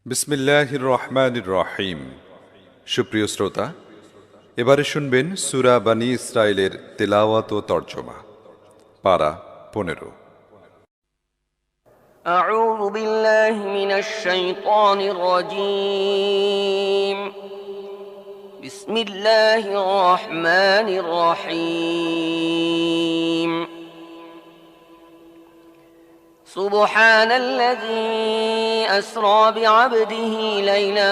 বিসমিল্লাহির রহমানির রহিম। সুপ্রিয় শ্রোতা, এবারে শুনবেন সূরা বনী ইসরাইলের তেলাওয়াত ও তর্জমা। পারা 15। أعوذ بالله من الشيطان الرجيم. بسم الله الرحمن الرحيم. سبحان الذي أسرى بعبده ليلا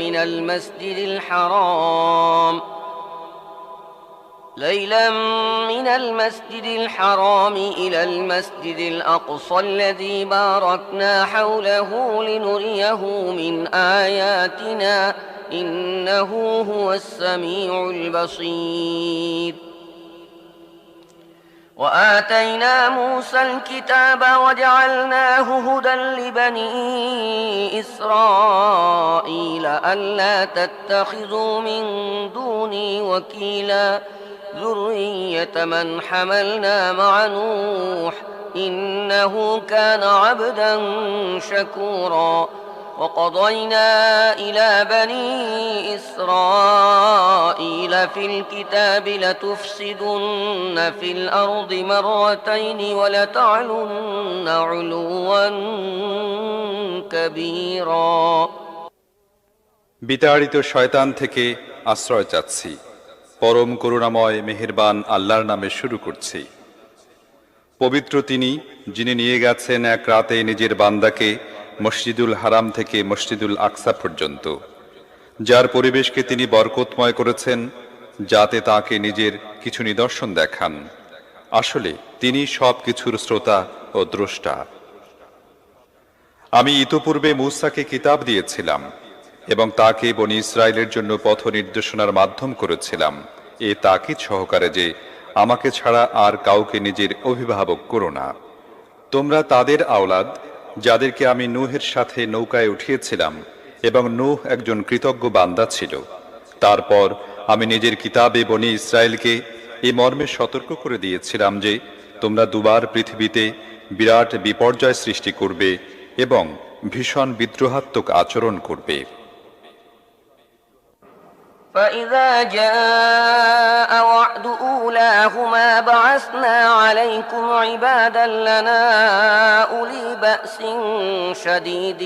من المسجد الحرام إلى المسجد الأقصى الذي باركنا حوله لنريه من آياتنا إنه هو السميع البصير. وآتينا موسى الكتاب وجعلناه هدى لبني إسرائيل ألا تتخذوا من دوني وكيلا ذرية من حملنا مع نوح إنه كان عبدا شكورا. وقضينا إلى بني إسرائيل في الكتاب لتفسدن في الأرض مرتين ولتعلن علوا كبيرا. বিতাড়িত শয়তান থেকে আশ্রয় চাচ্ছি। পরম করুণাময় মেহেরবান আল্লাহর নামে শুরু করছি। পবিত্র তিনি, যিনি নিয়ে গেছেন এক রাতে নিজের বান্দাকে মসজিদুল হারাম থেকে মসজিদুল আকসা পর্যন্ত, যার পরিবেশকে তিনি বরকতময় করেছেন, যাতে তাকে নিজের কিছু নিদর্শন দেখান। আসলে তিনি সব কিছুর শ্রোতা ও দ্রষ্টা। আমি ইতোপূর্বে মূসাকে কিতাব দিয়েছিলাম এবং তাকে বনী ইসরায়েলের জন্য পথ নির্দেশনার মাধ্যম করেছিলাম, এ তাকিদ সহকারে যে আমাকে ছাড়া আর কাউকে নিজের অভিভাবক করো না। তোমরা তাদের আওলাদ, যাদেরকে আমি নূহের সাথে নৌকায় উঠিয়েছিলাম, এবং নূহ একজন কৃতজ্ঞ বান্দা ছিল। তারপর আমি নিজের কিতাবে বনী ইসরায়েলকে এ মর্মে সতর্ক করে দিয়েছিলাম যে তোমরা দুবার পৃথিবীতে বিরাট বিপর্যয় সৃষ্টি করবে এবং ভীষণ বিদ্রোহাত্মক আচরণ করবে। فإذا جاء وعد أولاهما بعثنا عليكم عبادا لنا أولي بأس شديد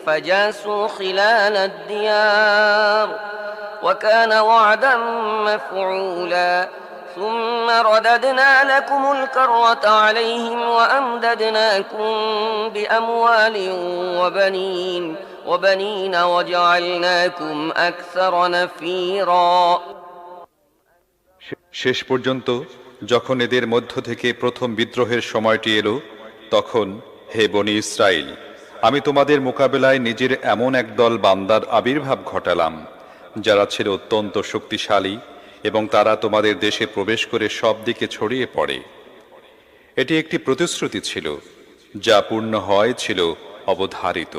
فجاسوا خلال الديار وكان وعدا مفعولا. ثم رددنا لكم الكرة عليهم وأمددناكم بأموال وبنين وجعلناكم أكثر نفيرا. শেষ পর্যন্ত যখন এদের মধ্য থেকে প্রথম বিদ্রোহের সময়টি এলো, তখন হে বনী ইসরাইল, আমি তোমাদের মোকাবেলায় নিজের এমন একদল বান্দার আবির্ভাব ঘটালাম, যারা ছিল অত্যন্ত শক্তিশালী এবং তারা তোমাদের দেশে প্রবেশ করে সব দিকে ছড়িয়ে পড়ে। এটি একটি প্রতিশ্রুতি ছিল, যা পূর্ণ ছিল অবধারিত।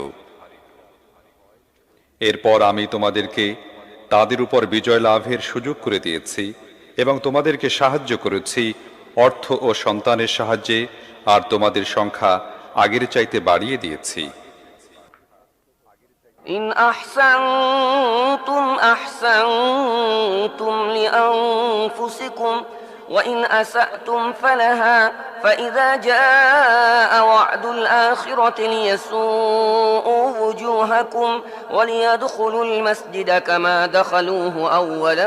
এরপর আমি তোমাদেরকে তাদের উপর বিজয় লাভের সুযোগ করে দিয়েছি এবং তোমাদেরকে সাহায্য করেছি অর্থ ও সন্তানের সাহায্যে, আর তোমাদের সংখ্যা আগের চাইতে বাড়িয়ে দিয়েছি। إن أحسنتم أحسنتم لأنفسكم وإن أسأتم فلها فإذا جاء وعد الآخرة ليسوءوا وجوهكم وليدخلوا المسجد كما دخلوه أول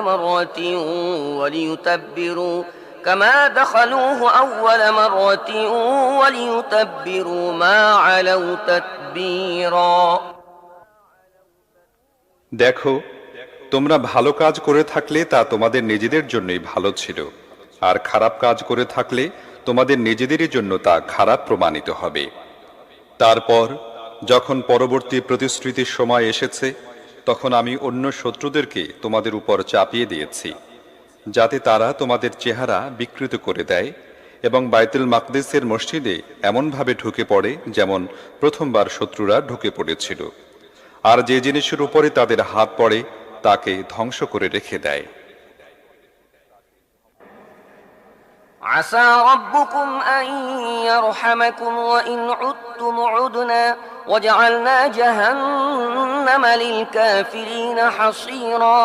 مرة وليتبروا ما علوا تتبيرا. দেখো, তোমরা ভালো কাজ করে থাকলে তা তোমাদের নিজেদের জন্যই ভালো ছিল, আর খারাপ কাজ করে থাকলে তোমাদের নিজেদেরই জন্য তা খারাপ প্রমাণিত হবে। তারপর যখন পরবর্তী প্রতিশ্রুতির সময় এসেছে, তখন আমি অন্য শত্রুদেরকে তোমাদের উপর চাপিয়ে দিয়েছি, যাতে তারা তোমাদের চেহারা বিকৃত করে দেয় এবং বাইতুল মাকদিসের মসজিদে এমনভাবে ঢুকে পড়ে যেমন প্রথমবার শত্রুরা ঢুকে পড়েছিল, আর যে জিনিসের উপরে তাদের হাত পড়ে তাকে ধ্বংস করে রেখে দেয়। عسى ربكم أن يرحمكم وإن عدتم عدنا وجعلنا جهنم للكافرين حصيرا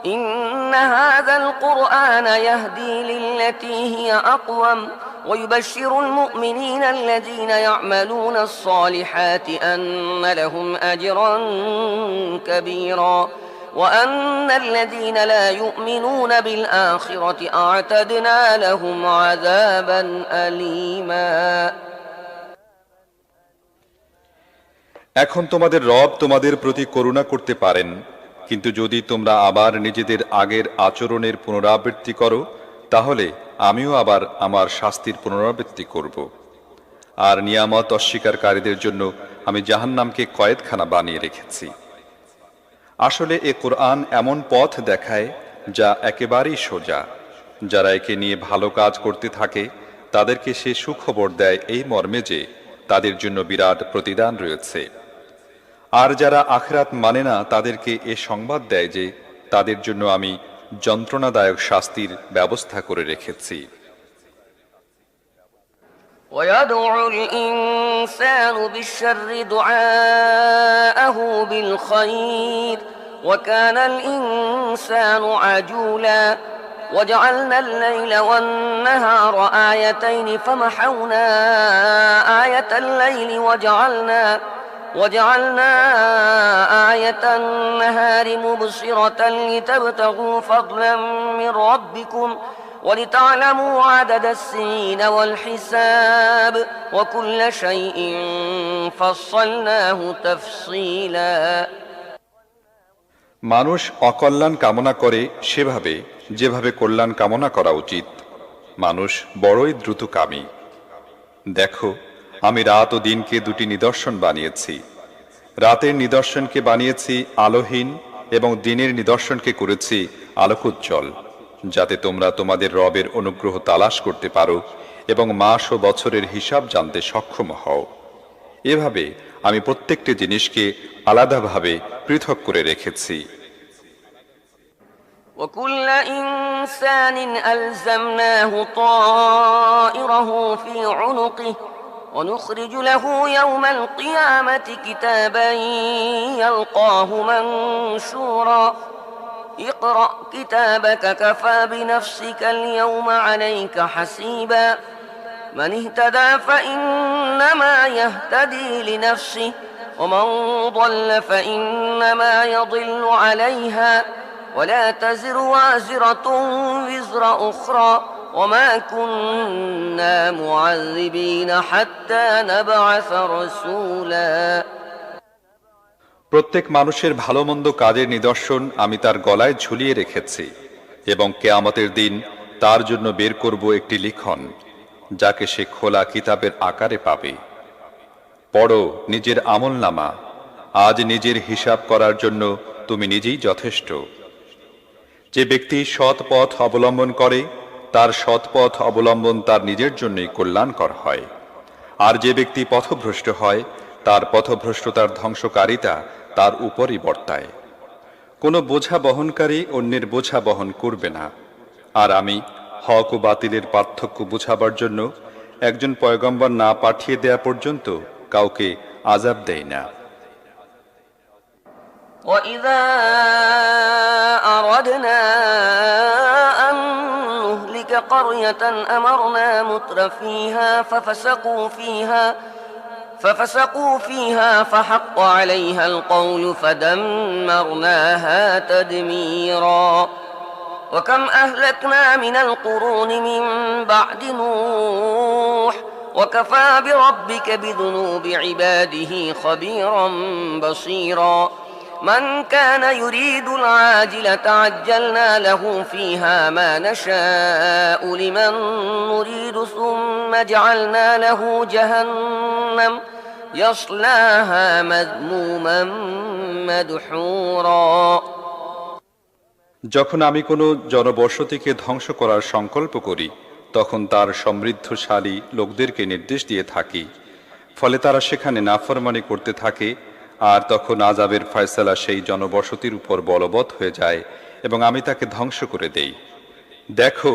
إن هذا القرآن يهدي للتي هي أقوم ويبشر المؤمنين الذين يعملون الصالحات أن لهم أجرا كبيرا وأن الذين لا يؤمنون بالآخرة أعتدنا لهم عذابا أليما এখন তোমাদের রব তোমাদের প্রতি করুণা করতে পারেন, কিন্তু যদি তোমরা আবার নিজেদের আগের আচরণের পুনরাবৃত্তি করো, তাহলে আমিও আবার আমার শাস্তির পুনরাবৃত্তি করব। আর নিয়ামত অস্বীকারীদের জন্য আমি জাহান্নামকে কয়েদখানা বানিয়ে রেখেছি। আসলে এ কোরআন এমন পথ দেখায় যা একেবারেই সোজা। যারা একে নিয়ে ভালো কাজ করতে থাকে তাদেরকে সে সুখবর দেয় এই মর্মে যে তাদের জন্য বিরাট প্রতিদান রয়েছে। আর যারা আখিরাত মানে না তাদেরকে এ সংবাদ দেয় যে তাদের জন্য আমি যন্ত্রণাদায়ক শাস্তির ব্যবস্থা করে রেখেছি। ويدعو الإنسان بالشر دعاءه بالخير وكان الإنسان عجولا وجعلنا الليل والنهار آيتين فمحونا آية الليل وجعلنا آية النهار مبصرة لتبتغوا فضلا من ربكم ولتعلموا عدد السنين والحساب وكل شيء فصلناه تفصيلا মানুষ অকল্যাণ কামনা করে সেভাবে যেভাবে কল্যাণ কামনা করা উচিত। মানুষ বড়ই দ্রুতকামী। দেখো, আমি রাত ও দিনকে দুটি নিদর্শন বানিয়েছি। রাতের নিদর্শনকে বানিয়েছি আলোহীন এবং দিনের নিদর্শনকে করেছি আলোকোজ্জ্বল, যাতে তোমরা তোমাদের রবের অনুগ্রহ তালাশ করতে পারো এবং মাস ও বছরের হিসাব জানতে সক্ষম হও। এভাবে আমি প্রত্যেকটি জিনিসকে আলাদাভাবে পৃথক করে রেখেছি। وكل إنسان ألزمناه طائره في عنقه ونخرج له يوم القيامة كتابا يلقاه منشورا اقرأ كتابك كفى بنفسك اليوم عليك حسيبا من اهتدى فإنما يهتدي لنفسه ومن ضل فإنما يضل عليها ولا تزر وازرة وزر أخرى وما كنا معذبين حتى نبعث رسولا প্রত্যেক মানুষের ভালো মন্দ কাজের নিদর্শন আমি তার গলায় ঝুলিয়ে রেখেছি এবং কিয়ামতের দিন তার জন্য বের করব একটি লিখন, যাকে সে খোলা কিতাবের আকারে পাবে। পড়ো নিজের আমলনামা, আজ নিজের হিসাব করার জন্য তুমি নিজেই যথেষ্ট। যে ব্যক্তি সৎ পথ অবলম্বন করে তার সৎ পথ অবলম্বন তার নিজের জন্যই কল্যাণকর হয়, আর যে ব্যক্তি পথভ্রষ্ট হয় তার পথভ্রষ্টতার ধ্বংসকারিতা তার উপরই বর্তায়। কোনো বোঝা বহনকারী অন্যের বোঝা বহন করবে না, আর আমি হক ও বাতিলের পার্থক্য বোঝাবার জন্য একজন পয়গম্বর না পাঠিয়ে দেয়া পর্যন্ত কাউকে আযাব দেই না। وإذا أردنا أن نهلك قرية أمرنا مترفيها ففسقوا فيها فحق عليها القول فدمرناها تدميرا وكم أهلكنا من القرون من بعد نوح وكفى بربك بذنوب عباده خبيرا بصيرا من كان يريد العاجلة عجلنا له فيها ما نشاء لمن نريد ثم جعلنا له جهنم يصلاها مذموما مدحورا যখন আমি কোনো জনবসতিকে ধ্বংস করার সংকল্প করি তখন তার সমৃদ্ধশালী লোকদেরকে নির্দেশ দিয়ে থাকি, ফলে তারা সেখানে নাফরমানি করতে থাকে, আর তখন আযাবের ফয়সালা সেই জনবসতির উপর বলবৎ হয়ে যায় এবং আমি তাকে ধ্বংস করে দেই। দেখো,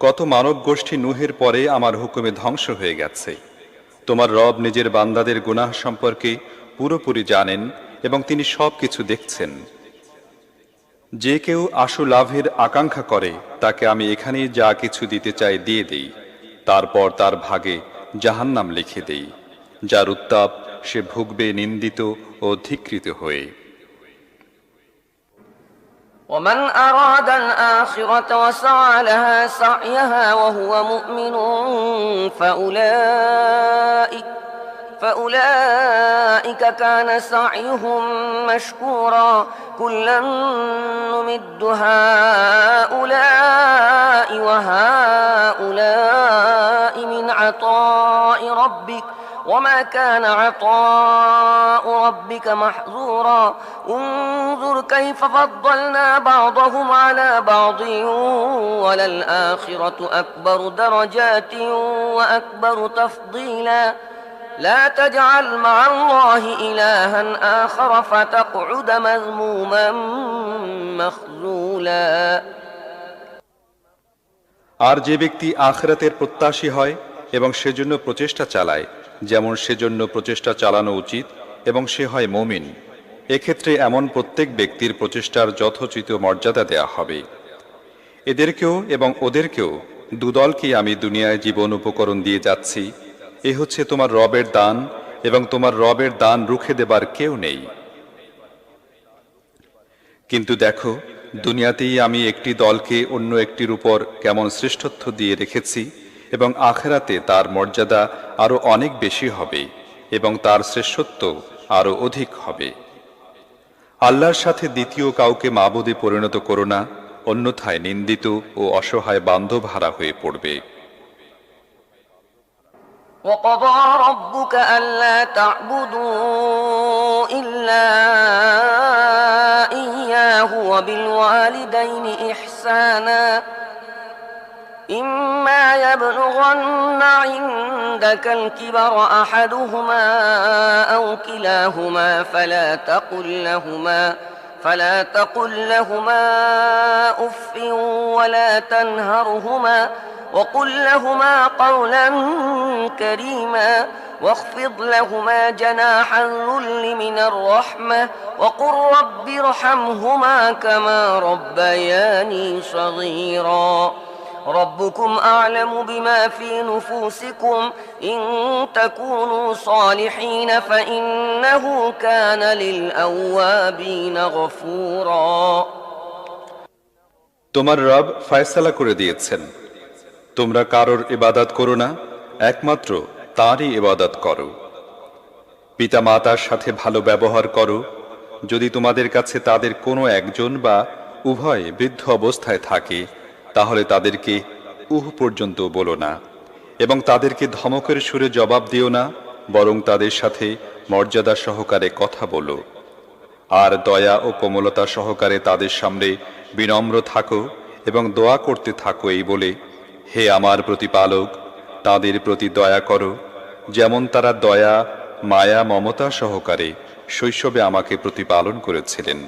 কত মানব গোষ্ঠী নূহের পরে আমার হুকুমে ধ্বংস হয়ে গেছে। তোমার রব নিজের বান্দাদের গুনাহ সম্পর্কে পুরোপুরি জানেন এবং তিনি সবকিছু দেখছেন। যে কেউ আশু লাভের আকাঙ্ক্ষা করে তাকে আমি এখানেই যা কিছু দিতে চাই দিয়ে দেই, তারপর তার ভাগে জাহান্নাম লিখে দেই, যার উত্তাপ সে ভুগবে নিন্দিত ও ধিক্কৃত হয়ে। ومن أراد الآخرة وسعى لها سعيها وهو مؤمن فأولئك كان سعيهم مشكورا كلا نمد هؤلاء وهؤلاء من عطاء ربك وما كان عطاء ربك محظورا انظر كيف فضلنا بعضهم على بعض وللآخرة أكبر درجات وأكبر تفضيلا لا تجعل مع الله إلها آخر فتقعد مذموما مخذولا। আর যে ব্যক্তি আখিরাতের প্রত্যাশী হয় এবং সেজন্য প্রচেষ্টা চালায়, যেমন সেজন্য প্রচেষ্টা চালানো উচিত এবং সে হয় মুমিন, এক্ষেত্রে এমন প্রত্যেক ব্যক্তির প্রচেষ্টার যথোচিত মর্যাদা দেয়া হবে। এদেরকেও এবং ওদেরকেও দুদলকেই আমি দুনিয়ায় জীবন উপকরণ দিয়ে যাচ্ছি। এ হচ্ছে তোমার রবের দান এবং তোমার রবের দান রুখে দেবার কেউ নেই। কিন্তু দেখো, দুনিয়াতেই আমি একটি দলকে অন্য একটির উপর কেমন শ্রেষ্ঠত্ব দিয়ে রেখেছি এবং আখিরাতে তার মর্যাদা আরো অনেক বেশি হবে এবং তার শ্রেষ্ঠত্ব আরো অধিক হবে। আল্লাহর সাথে দ্বিতীয় কাউকে মাবুদে পরিণত করো না, অন্যথায় নিন্দিত ও অসহায় বান্ধব হারা হয়ে পড়বে। وقضى ربك ألا تعبدوا إلا إياه وبالوالدين إحسانا إما يبلغن عندك الكبر أحدهما أو كلاهما فلا تقل لهما أف ولا تنهرهما وقل لهما قولا كريما واخفض لهما جناح الذل من الرحمة وقل رب ارحمهما كما ربياني صغيرا ربكم أعلم بما في نفوسكم إن تكونوا صالحين فإنه كان للأوابين غفورا। তোমার রব ফয়সালা করে দিয়েছেন, তোমরা কারোর ইবাদত করো না, একমাত্র তাঁরই ইবাদত করো। পিতা মাতার সাথে ভালো ব্যবহার করো। যদি তোমাদের কাছে তাদের কোনো একজন বা উভয় বৃদ্ধ অবস্থায় থাকে তাহলে তাদেরকে পর্যন্ত বলো না এবং তাদেরকে ধমকের সুরে জবাব দিও না, বরং তাদের সাথে মর্যাদা সহকারে কথা বলো। আর দয়া ও কোমলতা সহকারে তাদের সামনে বিনম্র থাকো এবং দোয়া করতে থাকো এই বলে, হে আমার প্রতিপালক, তাদের প্রতি দয়া করো যেমন তারা দয়া মায়া মমতা সহকারে শৈশবে আমাকে প্রতিপালন করেছিলেন।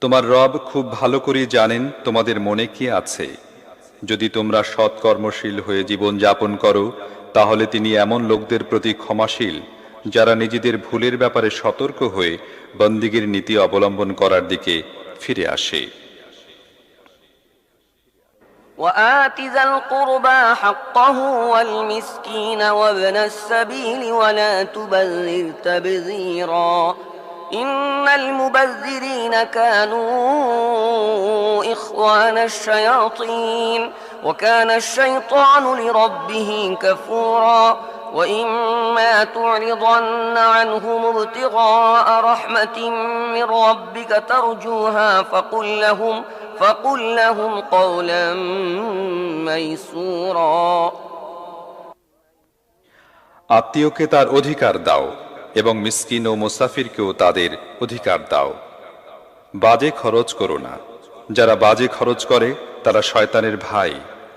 তোমার রব খুব ভালো করে জানেন তোমাদের মনে কি আছে। যদি তোমরা সৎকর্মশীল হয়ে জীবন যাপন করো তাহলে তিনি এমন লোকদের প্রতি ক্ষমাশীল যারা নিজেদের ভুলের ব্যাপারে সতর্ক হয়ে বন্দিগির নীতি অবলম্বন করার দিকে ফিরে আসে। وآت ذا القربى حقه والمسكين وابن السبيل ولا تبذر تبذيرا إن المبذرين كانوا إخوان الشياطين وكان الشيطان لربه كفورا وإما تعرضن عنهم ابتغاء رحمة من ربك ترجوها فقل لهم قولا ميسورا। আত্মীয়কে তার অধিকার দাও এবং মিসকিন ও মুসাফিরকেও তাদের অধিকার দাও। বাজে খরচ করো না, যারা বাজে খরচ করে তারা শয়তানের ভাই,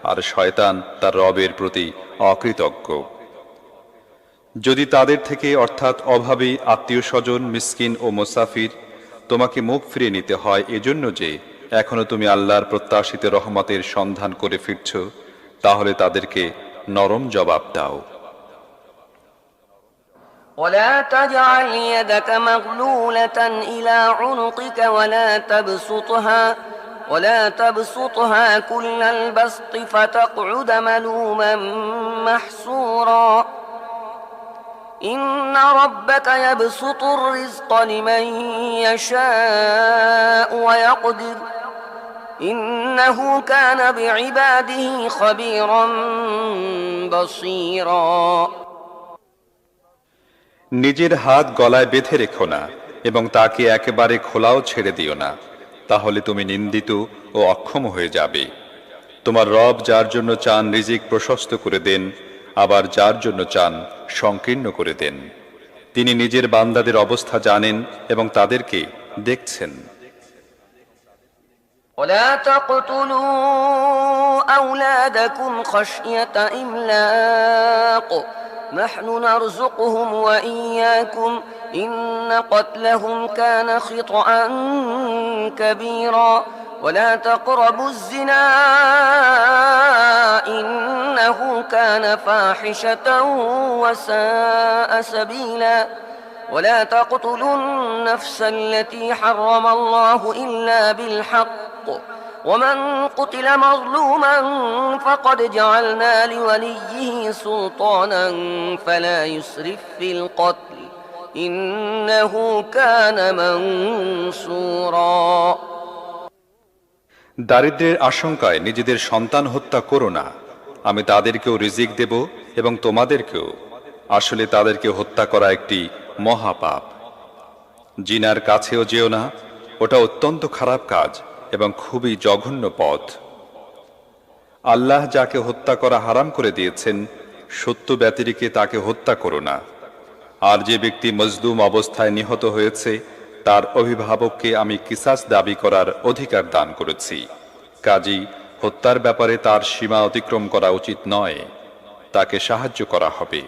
আর শয়তান তার রবের প্রতি অকৃতজ্ঞ। যদি তাদের থেকে অর্থাৎ অভাবী আত্মীয় স্বজন মিসকিন ও মুসাফির তোমাকে মুখ ফিরিয়ে নিতে হয় এজন্য যে এখনো তুমি আল্লাহর প্রত্যাশিত রহমতের সন্ধান করে ফিরছ, তাহলে তাদেরকে নরম জবাব দাও। ولا تجعل يدك مغلولة إلى عنقك ولا تبسطها كل البسط فتقعد ملوما محسورا إن ربك يبسط الرزق لمن يشاء ويقدر إنه كان بعباده خبيرا بصيرا নিজের হাত গলায় বেঁধে রেখো না এবং তাকে একেবারে খোলাও ছেড়ে দিও না, তাহলে তুমি নিন্দিত ও অক্ষম হয়ে যাবে। তোমার রব যার জন্য চান রিজিক প্রশস্ত করে দেন, আবার যার জন্য চান সংকীর্ণ করে দেন। তিনি নিজের বান্দাদের অবস্থা জানেন এবং তাদেরকে দেখছেন। ولا تقتلوا أولادكم خشية إملاق نحن نرزقهم وإياكم إن قتلهم كان خطأ كبيرا ولا تقربوا الزنا إنه كان فاحشة وساء سبيلا ولا تقتلوا النفس التي حرم الله إلا بالحق ومن قتل مظلوما فقد جعلنا لوليه سلطانا فلا يسرف في القتل إنه كان منصورا দারিদ্র্যের আশঙ্কায় নিজেদের সন্তান হত্যা করো না, আমি তাদেরকেও রিজিক দেব এবং তোমাদেরকেও। আসলে তাদেরকে হত্যা করা একটি মহাপাপ। জিনার কাছেও যেও না, ওটা অত্যন্ত খারাপ কাজ এবং খুবই জঘন্য পথ। আল্লাহ যাকে হত্যা করা হারাম করে দিয়েছেন, সত্য ব্যতিরেকে তাকে হত্যা করো না। আর যে ব্যক্তি মজলুম অবস্থায় নিহত হয়েছে, তার অভিভাবককে আমি কিসাস দাবি করার অধিকার দান করেছি। কাজী হত্যার ব্যাপারে তার সীমা অতিক্রম করা উচিত নয়, তাকে সাহায্য করা হবে।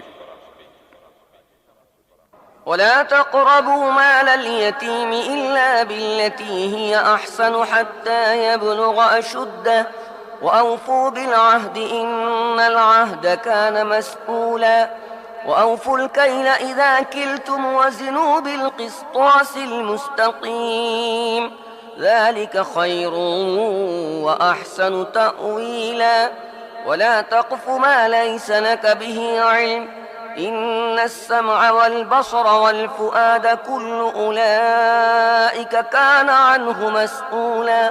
ولا تقربوا مال اليتيم إلا بالتي هي أحسن حتى يبلغ أشده وأوفوا بالعهد إن العهد كان مسؤولا وأوفوا الكيل إذا كلتم وزنوا بالقسطاس المستقيم ذلك خير وأحسن تأويلا ولا تقف ما ليس لك به علم إن السمع والبصر والفؤاد كل أولئك كان عنه مسؤولا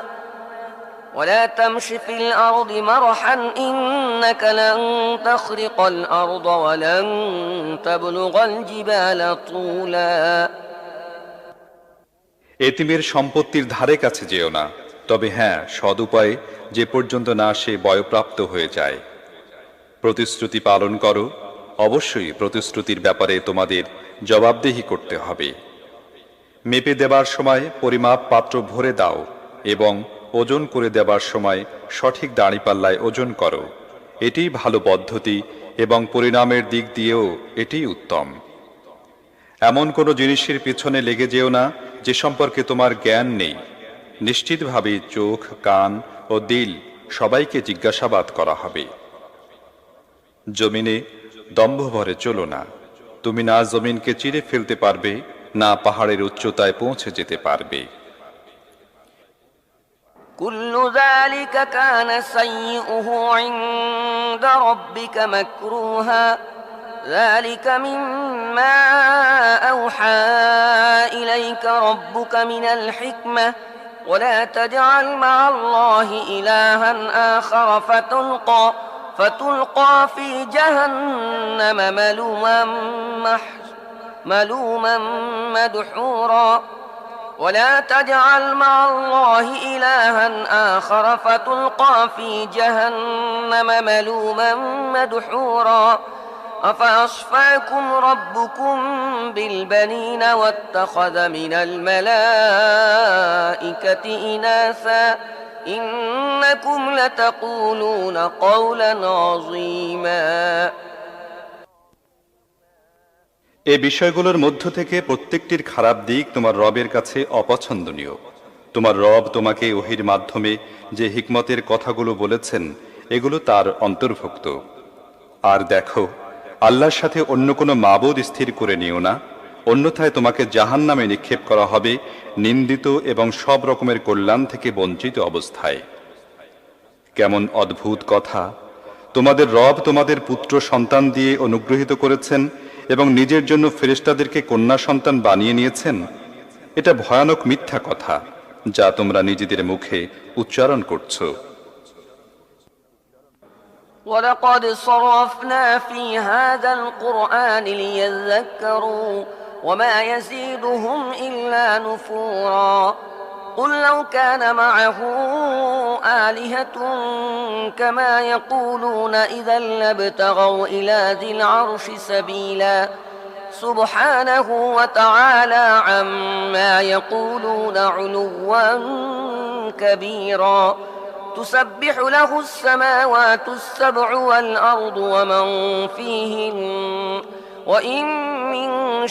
ولا تمش في الأرض مرحا إنك لن تخرق الأرض ولن تبلغ الجبال طولا এতিমের সম্পত্তির ধারে কাছে যেও না, তবে হ্যাঁ, সদ উপায়ে, যে পর্যন্ত না সে বয়প্রাপ্ত হয়ে যায়। প্রতিশ্রুতি পালন করো, অবশ্যই প্রতিশ্রুতির ব্যাপারে তোমাদের জবাবদিহি করতে হবে। মেপে দেবার সময় পরিমাপ পাত্র ভরে দাও এবং ওজন করে দেবার সময় সঠিক দাঁড়িপাল্লায় ওজন করো। এটিই ভালো পদ্ধতি এবং পরিণামের দিক দিয়েও এটিই উত্তম। এমন কোনো জিনিসের পিছনে লেগে যেও না যে সম্পর্কে তোমার জ্ঞান নেই। নিশ্চিতভাবে চোখ, কান ও দিল সবাইকে জিজ্ঞাসাবাদ করা হবে। জমিনে দম্ভ ভরে চলো না, তুমি না জমিনকে চিরে ফেলতে পারবে, না পাহাড়ের উচ্চতায় পৌঁছে যেতে পারবে। كل ذلك كان سيئه عند ربك مكروها ذلك مما أوحى إليك ربك من الحكمة ولا تجعل مع الله إلها آخر فتلقى في جهنم ملوما مدحورا ولا تجعل مع الله إلها آخر فتلقى في جهنم ملوما مدحورا أفأصفاكم ربكم بالبنين واتخذ من الملائكة إناثا إنكم لتقولون قولا عظيما এই বিষয়গুলোর মধ্য থেকে প্রত্যেকটির খারাপ দিক তোমার রবের কাছে অপছন্দনীয়। তোমার রব তোমাকে ওহীর মাধ্যমে যে হিকমতের কথাগুলো বলেছেন, এগুলো তার অন্তর্ভুক্ত। আর দেখো, আল্লাহর সাথে অন্য কোনো মাবুদ স্থির করে নিও না, অন্যথায় তোমাকে জাহান্নামে নিক্ষেপ করা হবে, নিন্দিত এবং সব রকমের কল্যাণ থেকে বঞ্চিত অবস্থায়। কেমন অদ্ভুত কথা! তোমাদের রব তোমাদের পুত্র সন্তান দিয়ে অনুগ্রহিত করেছেন এবং নিজের জন্য ফেরেশতাদেরকে কন্যা সন্তান বানিয়ে নিয়েছেন। এটা ভয়ানক মিথ্যা কথা, যা তোমরা নিজেদের মুখে উচ্চারণ করছো। ولقد صرفنا في هذا القرآن ليذكروا وما يزيدهم إلا نفورا قل لو كان معه آلهة كما يقولون إذا لابتغوا إلى ذي العرش سبيلا سبحانه وتعالى عما يقولون علوا كبيرا تسبح له السماوات السبع والأرض ومن فيهن وإن من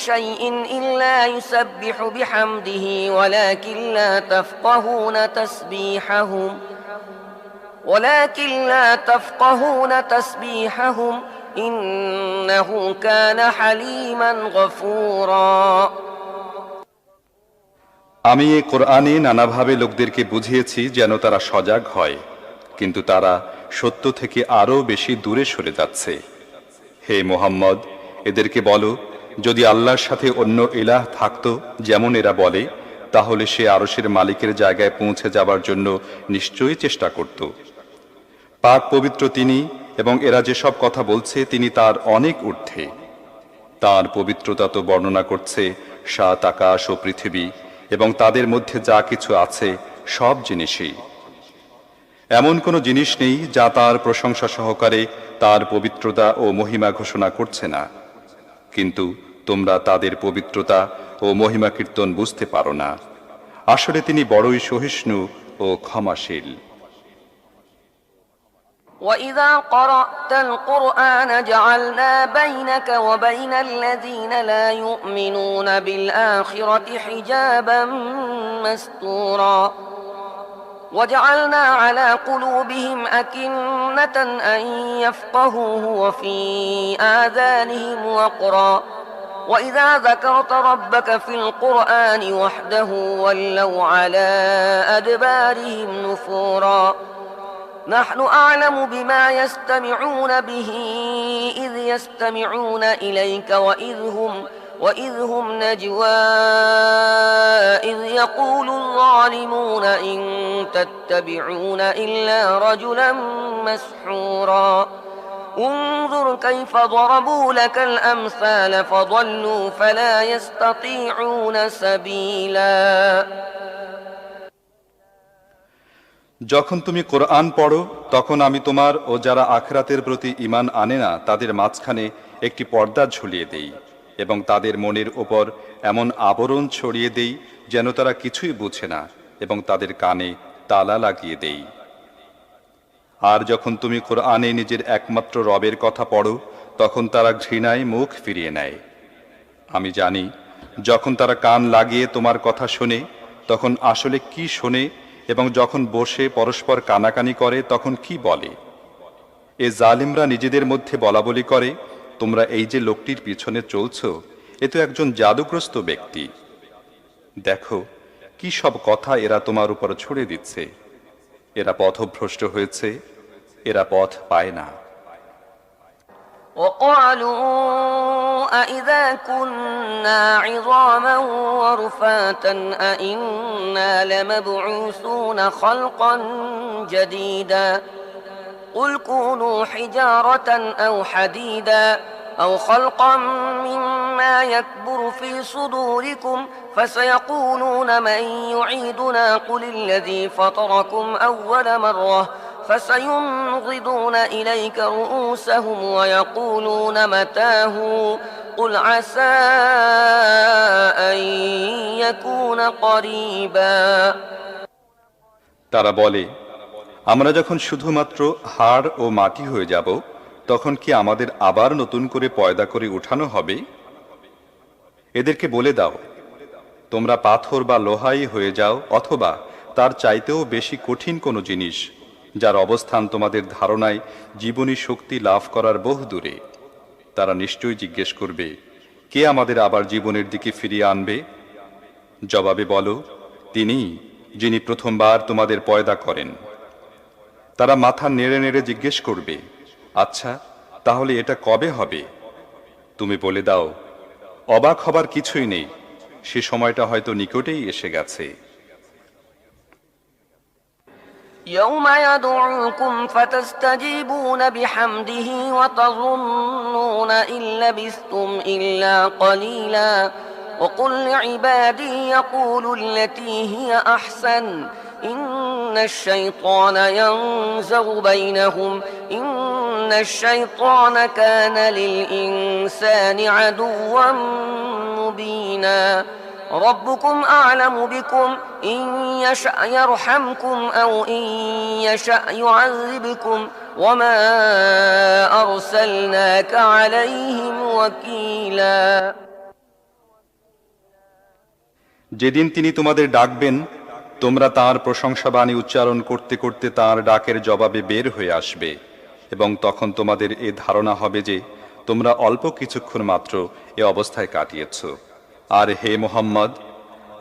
شيء إلا يسبح بحمده ولكن لا تفقهون تسبيحهم إنه كان حليما غفورا আমি এই কোরআনে নানাভাবে লোকদেরকে বুঝিয়েছি যেন তারা সজাগ হয়, কিন্তু তারা সত্য থেকে আরও বেশি দূরে সরে যাচ্ছে। হে মুহাম্মদ, এদেরকে বলো, যদি আল্লাহর সাথে অন্য ইলাহ থাকতো যেমন এরা বলে, তাহলে সে আরশের মালিকের জায়গায় পৌঁছে যাবার জন্য নিশ্চয়ই চেষ্টা করত। পাক পবিত্র তিনি, এবং এরা যেসব কথা বলছে তিনি তার অনেক ঊর্ধ্বে। তার পবিত্রতা তো বর্ণনা করছে ৭ আকাশ ও পৃথিবী এবং তাদের মধ্যে যা কিছু আছে সব জিনিসই। এমন কোনো জিনিস নেই যা তার প্রশংসা সহকারে তার পবিত্রতা ও মহিমা ঘোষণা করছে না, কিন্তু তোমরা তাদের পবিত্রতা ও মহিমা কীর্তন বুঝতে পারো না। আসলে তিনি বড়ই সহিষ্ণু ও ক্ষমাশীল। وَإِذَا قَرَأْتَ الْقُرْآنَ جَعَلْنَا بَيْنَكَ وَبَيْنَ الَّذِينَ لَا يُؤْمِنُونَ بِالْآخِرَةِ حِجَابًا مَسْتُورًا وَجَعَلْنَا عَلَى قُلُوبِهِمْ أَكِنَّةً أَن يَفْقَهُوهُ وَفِي آذَانِهِمْ وَقْرًا وَإِذَا ذَكَرْتَ رَبَّكَ فِي الْقُرْآنِ وَحْدَهُ وَلَّوْا عَلَى أَدْبَارِهِمْ نُفُورًا نحن أعلم بما يستمعون به إذ يستمعون إليك وإذ هم نجوى إذ يقول الظالمون إن تتبعون إلا رجلا مسحورا انظر كيف ضربوا لك الأمثال فضلوا فلا يستطيعون سبيلا যখন তুমি কোরআন পড়ো তখন আমি তোমার ও যারা আখিরাতের প্রতি ঈমান আনে না তাদের মাঝখানে একটি পর্দা ঝুলিয়ে দেই এবং তাদের মনের ওপর এমন আবরণ ছড়িয়ে দেই যেন তারা কিছুই বুঝে না, এবং তাদের কানে তালা লাগিয়ে দেই। আর যখন তুমি কোরআনে নিজের একমাত্র রবের কথা পড়ো তখন তারা ঘৃণায় মুখ ফিরিয়ে নেয়। আমি জানি যখন তারা কান লাগিয়ে তোমার কথা শোনে তখন আসলে কি শোনে, এবং যখন বসে পরস্পর কানাকানি করে তখন কি বলে। এ জালিমরা নিজেদের মধ্যে বলাবলি করে, তোমরা এই যে লোকটির পিছনে চলছ এ তো একজন জাদুগ্রস্ত ব্যক্তি। দেখো কি সব কথা এরা তোমার উপর ছুড়ে দিচ্ছে। এরা পথভ্রষ্ট হয়েছে, এরা পথ পায় না। وقالوا أإذا كنا عظاما ورفاتا أإنا لمبعوثون خلقا جديدا قل كونوا حجارة أو حديدا أو خلقا مما يكبر في صدوركم فسيقولون من يعيدنا قل الذي فطركم أول مرة فسينغضون إليك رؤوسهم ويقولون متاه قل عسى أن يكون قريبا তারা বলে, আমরা যখন শুধুমাত্র হাড় ও মাটি হয়ে যাব তখন কি আমাদের আবার নতুন করে পয়দা করে উঠানো হবে? এদেরকে বলে দাও, তোমরা পাথর বা লোহাই হয়ে যাও অথবা তার চাইতেও বেশি কঠিন কোনো জিনিস যার অবস্থান তোমাদের ধারণায় জীবনী শক্তি লাভ করার বহু দূরে। তারা নিশ্চয়ই জিজ্ঞেস করবে, কে আমাদের আবার জীবনের দিকে ফিরিয়ে আনবে? জবাবে বলো, তিনি, যিনি প্রথমবার তোমাদের পয়দা করেন। তারা মাথা নেড়ে নেড়ে জিজ্ঞেস করবে, আচ্ছা, তাহলে এটা কবে হবে? তুমি বলে দাও, অবাক হবার কিছুই নেই, সে সময়টা হয়তো নিকটেই এসে গেছে। يوم يدعوكم فتستجيبون بحمده وتظنون إن لبثتم إلا قليلا وقل لعبادي يقولوا التي هي أحسن إن الشيطان ينزغ بينهم إن الشيطان كان للإنسان عدوا مبينا ربكم أعلم بكم إن يشأ يرحمكم أو إن يشأ يعذبكم وما أرسلناك عليهم وكيلا যেদিন তিনি তোমাদের ডাকবেন, তোমরা তাঁর প্রশংসাবাণী উচ্চারণ করতে করতে তাঁর ডাকের জবাবে বের হয়ে আসবে, এবং তখন তোমাদের এ ধারণা হবে যে তোমরা অল্প কিছুক্ষণ মাত্র এ অবস্থায় কাটিয়েছ। আর হে মুহাম্মদ,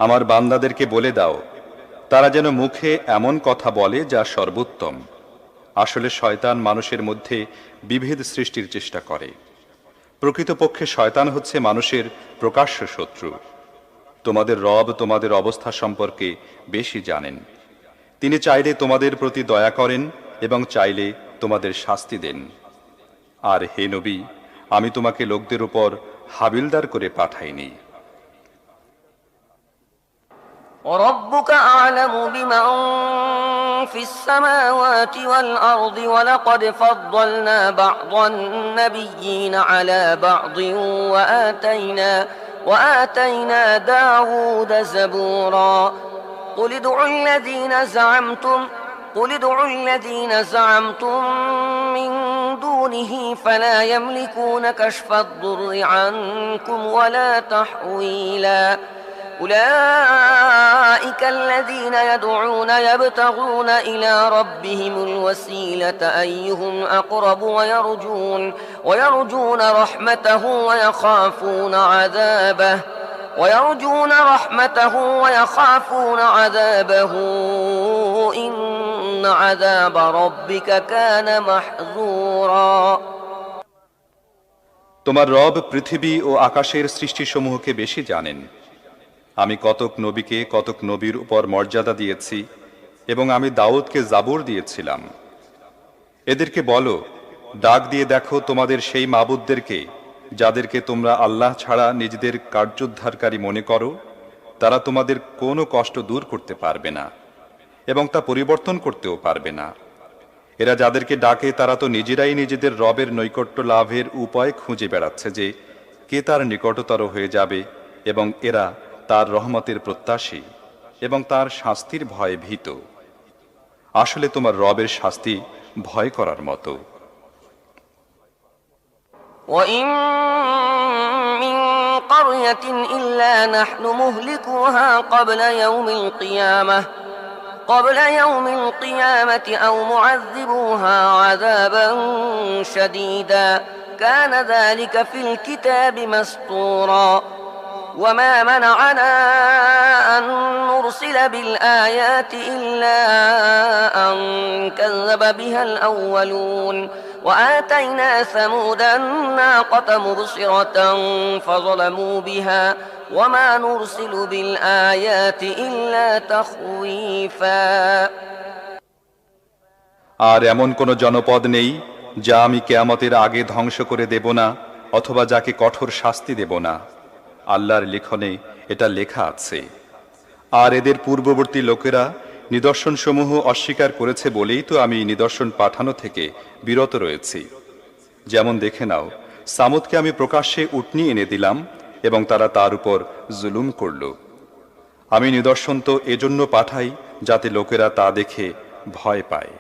আমার বান্দাদেরকে বলে দাও, তারা যেন মুখে এমন কথা বলে যা সর্বোত্তম। আসলে শয়তান মানুষের মধ্যে বিভেদ সৃষ্টির চেষ্টা করে। প্রকৃতপক্ষে শয়তান হচ্ছে মানুষের প্রকাশ্য শত্রু। তোমাদের রব তোমাদের অবস্থা সম্পর্কে বেশি জানেন। তিনি চাইলে তোমাদের প্রতি দয়া করেন এবং চাইলে তোমাদের শাস্তি দেন। আর হে নবী, আমি তোমাকে লোকদের উপর হাবিলদার করে পাঠাইনি। وربك أعلم بمن في السماوات والأرض ولقد فضلنا بعض النبيين على بعض وآتينا داود زبورا قل ادعوا الذين زعمتم من دونه فلا يملكون كشف الضر عنكم ولا تحويلا أولئك الذين يدعون يبتغون إلى ربهم الوسيلة أيهم أقرب ويرجون رحمته ويخافون عذابه إن عذاب ربك كان محذورا তোমার রব পৃথিবী ও আকাশের সৃষ্টিসমূহকে বেশি জানেন। আমি কতক নবীকে কতক নবীর উপর মর্যাদা দিয়েছি, এবং আমি দাউদকে জাবুর দিয়েছিলাম। এদেরকে বলো, ডাক দিয়ে দেখো তোমাদের সেই মাবুদদেরকে যাদেরকে তোমরা আল্লাহ ছাড়া নিজেদের কার্যোদ্ধারকারী মনে করো। তারা তোমাদের কোনো কষ্ট দূর করতে পারবে না এবং তা পরিবর্তন করতেও পারবে না। এরা যাদেরকে ডাকে তারা তো নিজেরাই নিজেদের রবের নৈকট্য লাভের উপায় খুঁজে বেড়াচ্ছে যে কে তার নিকটতর হয়ে যাবে, এবং এরা তার রহমতের প্রত্যাশী এবং তার শাস্তির ভয়ে ভীত। আসলে তোমার রবের শাস্তি ভয় করার মতো। وَإِن مِّن قَرْيَةٍ إِلَّا نَحْنُ مُهْلِكُوهَا قبل يوم القيامة أو معذبوها عذابا شديدا كان ذلك في الكتاب مسطورا وما منعنا أن نرسل بالآيات إلا أن كذب بها الأولون وآتينا ثمود الناقة مبصرة فظلموا بها وما نرسل بالآيات إلا تخويفا আর এমন কোন জনপদ নেই যা আমি কিয়ামতের আগে ধ্বংস করে দেব না অথবা যাকে কঠোর শাস্তি দেব না। আল্লাহর লিখনে এটা লেখা আছে। আর এদের পূর্ববর্তী লোকেরা নিদর্শনসমূহ অস্বীকার করেছে বলেই তো আমি নিদর্শন পাঠানো থেকে বিরত রয়েছি। যেমন দেখে নাও, সামুদকে আমি প্রকাশ্যে উটনি এনে দিলাম এবং তারা তার উপর জুলুম করল। আমি নিদর্শন তো এজন্য পাঠাই যাতে লোকেরা তা দেখে ভয় পায়।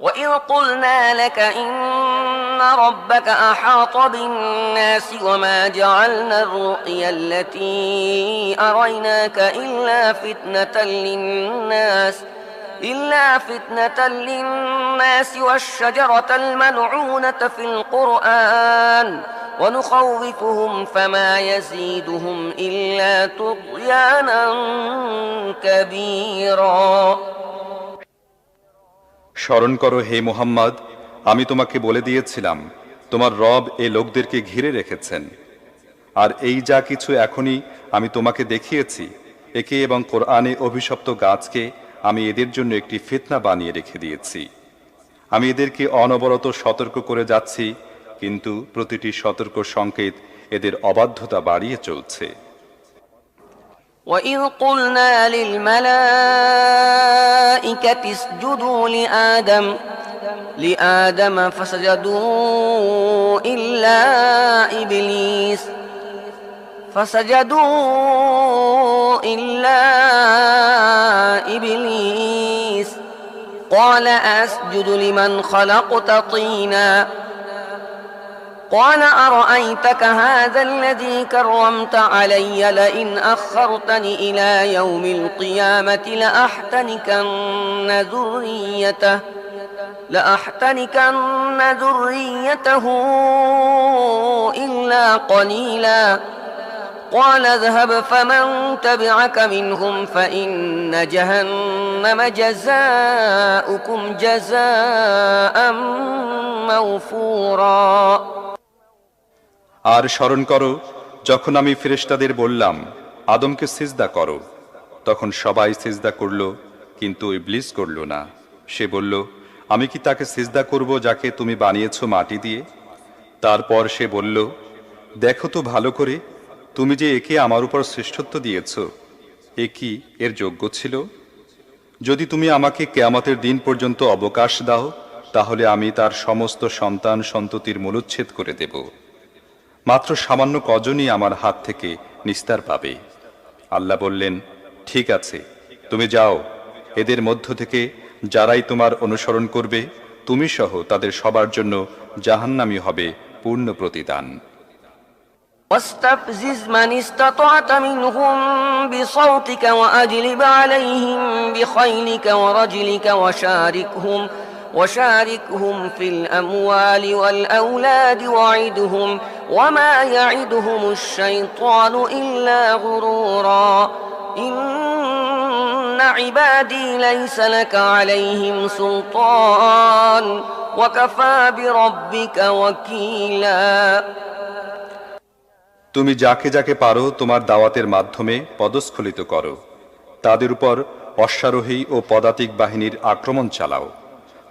وإذ قلنا لك إن ربك أحاط بالناس وما جعلنا الرؤيا التي أريناك إلا فتنة للناس والشجرة الملعونة في القرآن ونخوفهم فما يزيدهم إلا طغيانا كبيرا। স্মরণ করো হে মুহাম্মদ, আমি তোমাকে বলে দিয়েছিলাম তোমার রব এ লোকদেরকে ঘিরে রেখেছেন, আর এই যা কিছু এখনই আমি তোমাকে দেখিয়েছি একে এবং কোরআনে অভিশপ্ত গাছকে আমি এদের জন্য একটি ফিতনা বানিয়ে রেখে দিয়েছি। আমি এদেরকে অনবরত সতর্ক করে যাচ্ছি, কিন্তু প্রতিটি সতর্ক সংকেত এদের অবাধ্যতা বাড়িয়ে চলছে। وَإِذْ قُلْنَا لِلْمَلَائِكَةِ اسْجُدُوا لِآدَمَ فَسَجَدُوا إِلَّا إِبْلِيسَ قَالَ أَسْجُدُ لِمَنْ خَلَقْتَ طِينًا قال أرأيتك هذا الذي كرمت علي لئن أخرتني إلى يوم القيامة لأحتنكن ذريته إلا قليلا قال اذهب فمن تبعك منهم فإن جهنم جزاؤكم جزاء موفورا। আর স্মরণ করো যখন আমি ফেরেশতাদের বললাম আদমকে সিজদা করো, তখন সবাই সিজদা করল, কিন্তু ইবলিস করল না। সে বলল, আমি কি তাকে সিজদা করব যাকে তুমি বানিয়েছো মাটি দিয়ে? তারপর সে বলল, দেখো তো ভালো করে, তুমি যে একে আমার উপর শ্রেষ্ঠত্ব দিয়েছ, এ কি এর যোগ্য ছিল? যদি তুমি আমাকে কিয়ামতের দিন পর্যন্ত অবকাশ দাও, তাহলে আমি তার সমস্ত সন্তান সন্ততির মূলচ্ছেদ করে দেব। মাত্র সামান্য কজনই আমার হাত থেকে নিস্তার পাবে। আল্লাহ বললেন, ঠিক আছে, তুমি যাও, এদের মধ্য থেকে যারাই তোমার অনুসরণ করবে, তুমি সহ তাদের সবার জন্য জাহান্নামী হবে পূর্ণ প্রতিদান। واستفزز من استطعت منهم بصوتك وأجلب عليهم بخيلك ورجلك وشاركهم في الأموال والأولاد وعدهم وما يعدهم الشيطان إلا غرورا إن عبادي ليس لك عليهم سلطان وكفى بربك وكيلا। তুমি যাকে যাকে পারো তোমার দাওয়াতের মাধ্যমে পদস্খলিত করো, তাদের উপর অশ্বারোহী ও পদাতিক বাহিনীর আক্রমণ চালাও,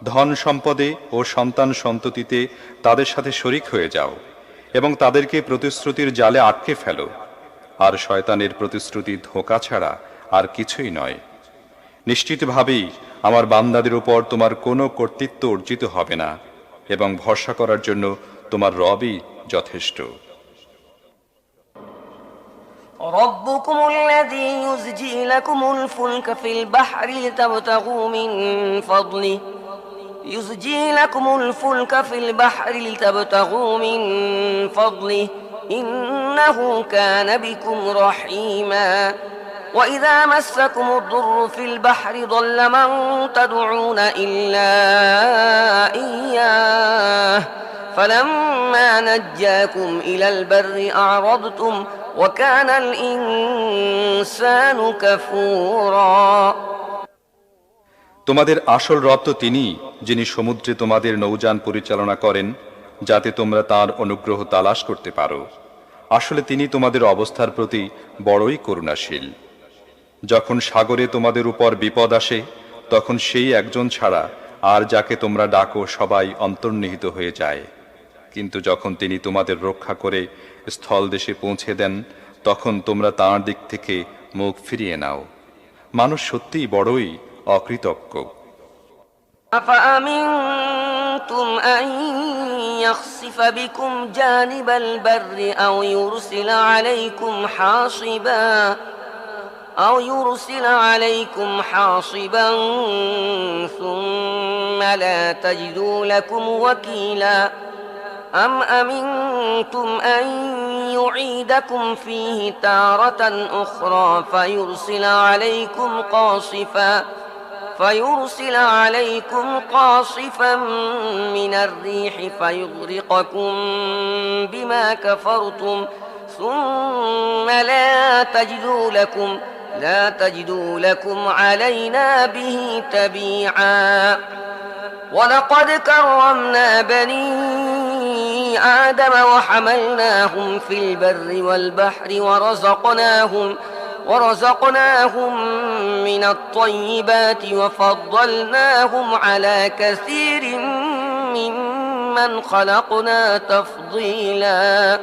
ধন সম্পদে ও সন্তান সন্ততিতে তাদের সাথে শরিক হয়ে যাও এবং তাদেরকে প্রতিশ্রুতির জালে আটকে ফেলো। আর শয়তানের প্রতিশ্রুতি ধোঁকা ছাড়া আর কিছুই নয়। নিশ্চিতভাবেই আমার বান্দাদের উপর তোমার কোনো কর্তৃত্ব অর্জিত হবে না এবং ভরসা করার জন্য তোমার রবই যথেষ্ট। ربكم الذي يزجي لكم الفلك في البحر لتبتغوا من فضله إنه كان بكم رحيما وإذا مسكم الضر في البحر ضل من تدعون إلا إياه فلما نجاكم إلى البر أعرضتم وكان الإنسان كفورا। তোমাদের আসল রব তো তিনি, যিনি সমুদ্রে তোমাদের নৌযান পরিচালনা করেন যাতে তোমরা তার অনুগ্রহ তালাশ করতে পারো। আসলে তিনি তোমাদের অবস্থার প্রতি বড়ই করুণাশীল। যখন সাগরে তোমাদের উপর বিপদ আসে, তখন সেই একজন ছাড়া আর যাকে তোমরা ডাকো সবাই অন্তর্নিহিত হয়ে যায়। কিন্তু যখন তিনি তোমাদের রক্ষা করে স্থল দেশে পৌঁছে দেন, তখন তোমরা তাঁর দিক থেকে মুখ ফিরিয়ে নাও। মানুষ সত্যিই বড়ই অকৃতজ্ঞ। أفأمنتم أن يخسف بكم جانب البر أو يرسل عليكم حاصبا أو يرسل عليكم حاصبا ثم لا تجدوا لكم وكيلا أم أمنتم أن يعيدكم فيه تارة أخرى فيرسل عليكم قاصفا من الريح فيغرقكم بما كفرتم ثم لا تجدوا لكم علينا به تبيعا ولقد كرمنا بني آدم وحملناهم في البر والبحر ورزقناهم من الطيبات وفضلناهم على كثير ممن خلقنا تفضيلا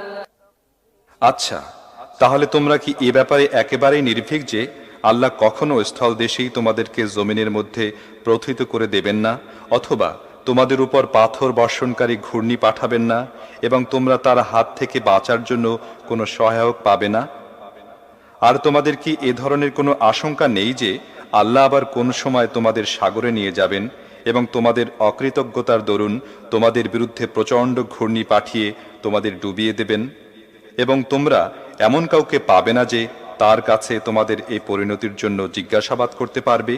আচ্ছা, তাহলে তোমরা কি এ ব্যাপারে একেবারেই নির্ভীক যে আল্লাহ কখনো স্থল দেশেই তোমাদেরকে জমিনের মধ্যে প্রথিত করে দেবেন না, অথবা তোমাদের উপর পাথর বর্ষণকারী ঘূর্ণি পাঠাবেন না, এবং তোমরা তার হাত থেকে বাঁচার জন্য কোনো সহায়ক পাবে না? আর তোমাদের কি এ ধরনের কোনো আশঙ্কা নেই যে আল্লাহ আবার কোন সময় তোমাদের সাগরে নিয়ে যাবেন এবং তোমাদের অকৃতজ্ঞতার দরুন তোমাদের বিরুদ্ধে প্রচণ্ড ঘূর্ণি পাঠিয়ে তোমাদের ডুবিয়ে দেবেন? এবং তোমরা এমন কাউকে পাবে না যে তার কাছে তোমাদের এই পরিণতির জন্য জিজ্ঞাসাবাদ করতে পারবে?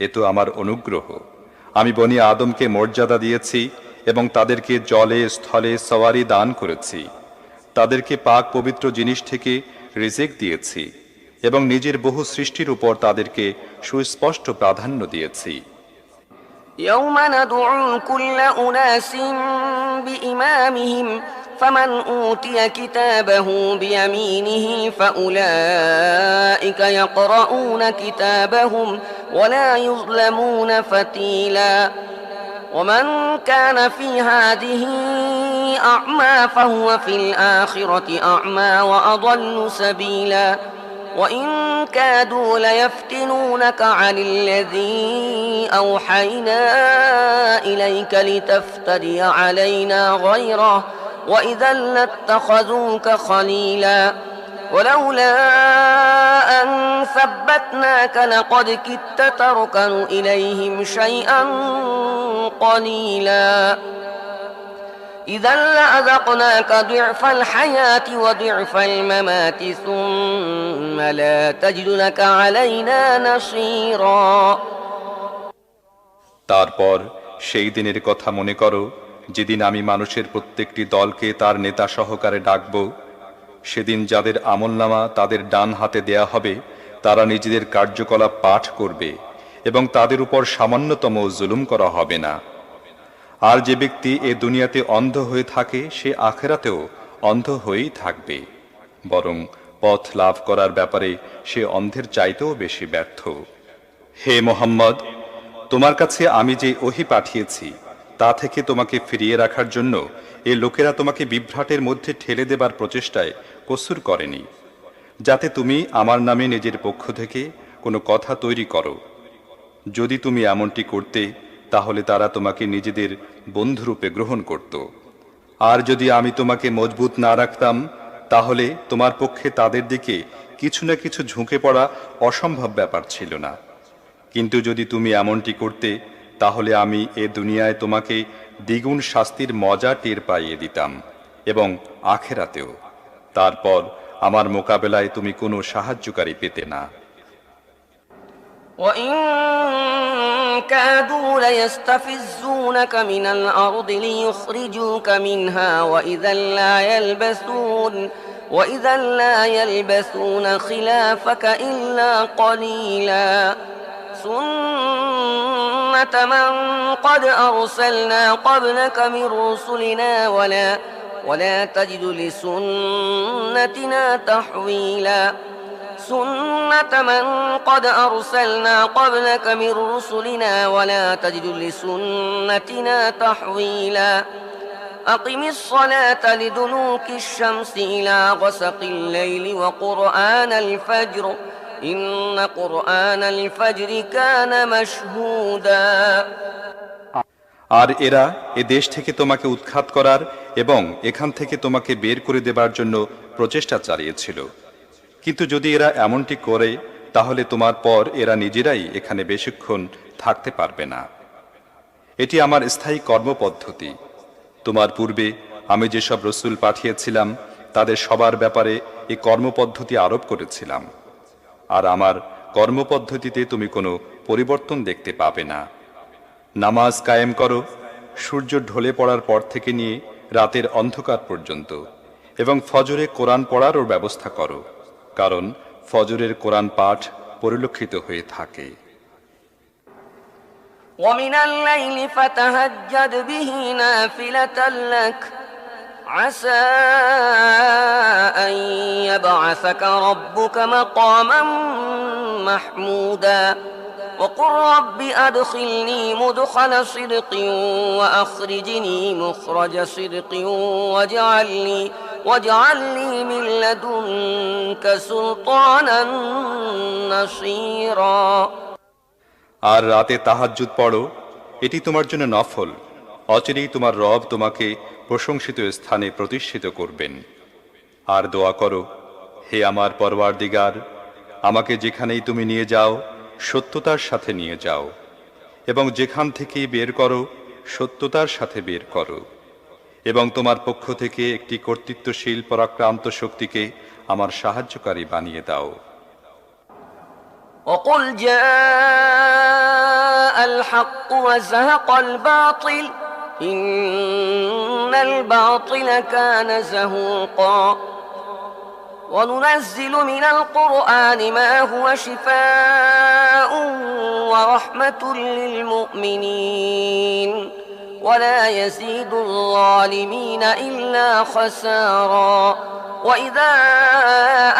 এ তো আমার অনুগ্রহ। আমি বনি আদমকে মর্যাদা দিয়েছি এবং তাদেরকে জলে স্থলে সওয়ারি দান করেছি। তাদেরকে পাক পবিত্র জিনিস থেকে রিজিক দিয়েছি এবং নিজের বহু সৃষ্টির উপর তাদেরকে সুস্পষ্ট প্রাধান্য দিয়েছি। يوم ندعو كل أناس بإمامهم فمن أوتي كتابه بيمينه فأولئك يقرؤون كتابهم ولا يظلمون فتيلا ومن كان في هذه أعمى فهو في الآخرة أعمى وأضل سبيلا وإن كادوا ليفتنونك عن الذي أوحينا إليك لتفتري علينا غيره وإذا لاتخذوك خليلا ولولا أن ثبتناك لقد كدت تركن إليهم شيئا قليلا إذا لأذقناك ضعف الحياة وضعف الممات ثم لا تجد لك علينا نصيرا তারপর সেই দিনের কথা মনে করো যেদিন আমি মানুষের প্রত্যেকটি দলকে তার নেতা সহকারে ডাকব। সেদিন যাদের আমলনামা তাদের ডান হাতে দেয়া হবে তারা নিজেদের কার্যকলাপ পাঠ করবে এবং তাদের উপর সামান্যতম জুলুম করা হবে না। আর যে ব্যক্তি এ দুনিয়াতে অন্ধ হয়ে থাকে সে আখেরাতেও অন্ধ হয়েই থাকবে, বরং পথ লাভ করার ব্যাপারে সে অন্ধের চাইতেও বেশি ব্যর্থ। হে মুহাম্মদ, তোমার কাছে আমি যে ওহী পাঠিয়েছি তা থেকে তোমাকে ফিরিয়ে রাখার জন্য এ লোকেরা তোমাকে বিভ্রাটের মধ্যে ঠেলে দেবার প্রচেষ্টায় কসুর করেনি, যাতে তুমি আমার নামে নিজের পক্ষ থেকে কোনো কথা তৈরি করো। যদি তুমি এমনটি করতে তাহলে তারা তোমাকে নিজেদের বন্ধুরূপে গ্রহণ করত। আর যদি আমি তোমাকে মজবুত না রাখতাম তাহলে তোমার পক্ষে তাদের দিকে কিছু না কিছু ঝুঁকে পড়া অসম্ভব ব্যাপার ছিল না। কিন্তু যদি তুমি এমনটি করতে তাহলে আমি এ দুনিয়ায় তোমাকে দ্বিগুণ শাস্তির মজা টের পাইয়ে দিতাম এবং আখেরাতেও। তারপর আমার মোকাবেলায় তুমি কোনো সাহায্যকারী পেতে না। وإن كادوا ليستفزونك من الأرض ليخرجوك منها وإذا لا يلبثون خلافك إلا قليلا سنة من قد أرسلنا قبلك من رسلنا ولا تجد لسنتنا تحويلا سنة من قد أرسلنا قبلك من رسلنا ولا تجد لسنتنا تحويلا أقم الصلاة لدلوك الشمس إلى غسق الليل وقرآن الفجر إن قرآن الفجر كان مشهودا আর এরা এ দেশ থেকে তোমাকে উৎখাত করার এবং এখান থেকে তোমাকে বের করে দেবার জন্য প্রচেষ্টা চালিয়েছিল। কিন্তু যদি এরা এমনটি করে তাহলে তোমার পর এরা নিজেরাই এখানে বেশিক্ষণ থাকতে পারবে না। এটি আমার স্থায়ী কর্মপদ্ধতি। তোমার পূর্বে আমি যেসব রসূল পাঠিয়েছিলাম তাদের সবার ব্যাপারে এই কর্মপদ্ধতি আরোপ করেছিলাম, আর আমার কর্মপদ্ধতিতে তুমি কোনো পরিবর্তন দেখতে পাবে না। নামাজ কায়েম করো সূর্য ঢলে পড়ার পর থেকে নিয়ে রাতের অন্ধকার পর্যন্ত, এবং ফজরে কোরআন পড়ারও ব্যবস্থা করো, কারণ ফজরের কোরআন পাঠ পরিলক্ষিত হয়ে থাকে। ومن الليل فتهجد به نافلة لك عسى أن يبعثك ربك مقاما محمودا وقل رب أدخلني مدخل صدق وأخرجني مخرج صدق واجعل لي من لدنك سلطانا نصيرا। আর রাতে তাহাজ্জুদ পড়ো, এটি তোমার জন্য নফল। অচিরেই তোমার রব তোমাকে প্রশংসিত স্থানে প্রতিষ্ঠিত করবেন। আর দোয়া করো, হে আমার পরওয়ারদিগার, আমাকে যেখানেই তুমি নিয়ে যাও সত্যতার সাথে নিয়ে যাও, এবং যেখান থেকেই বের করো সত্যতার সাথে বের করো, এবং তোমার পক্ষ থেকে একটি কর্তৃত্বশীল পরাক্রান্ত শক্তিকে আমার সাহায্যকারী বানিয়ে দাও। وقل جاء الحق وزهق الباطل إن الباطل كان زهوقا وننزل من القرآن ما هو شفاء ورحمة للمؤمنين ولا يزيد الظالمين إلا خسارا وإذا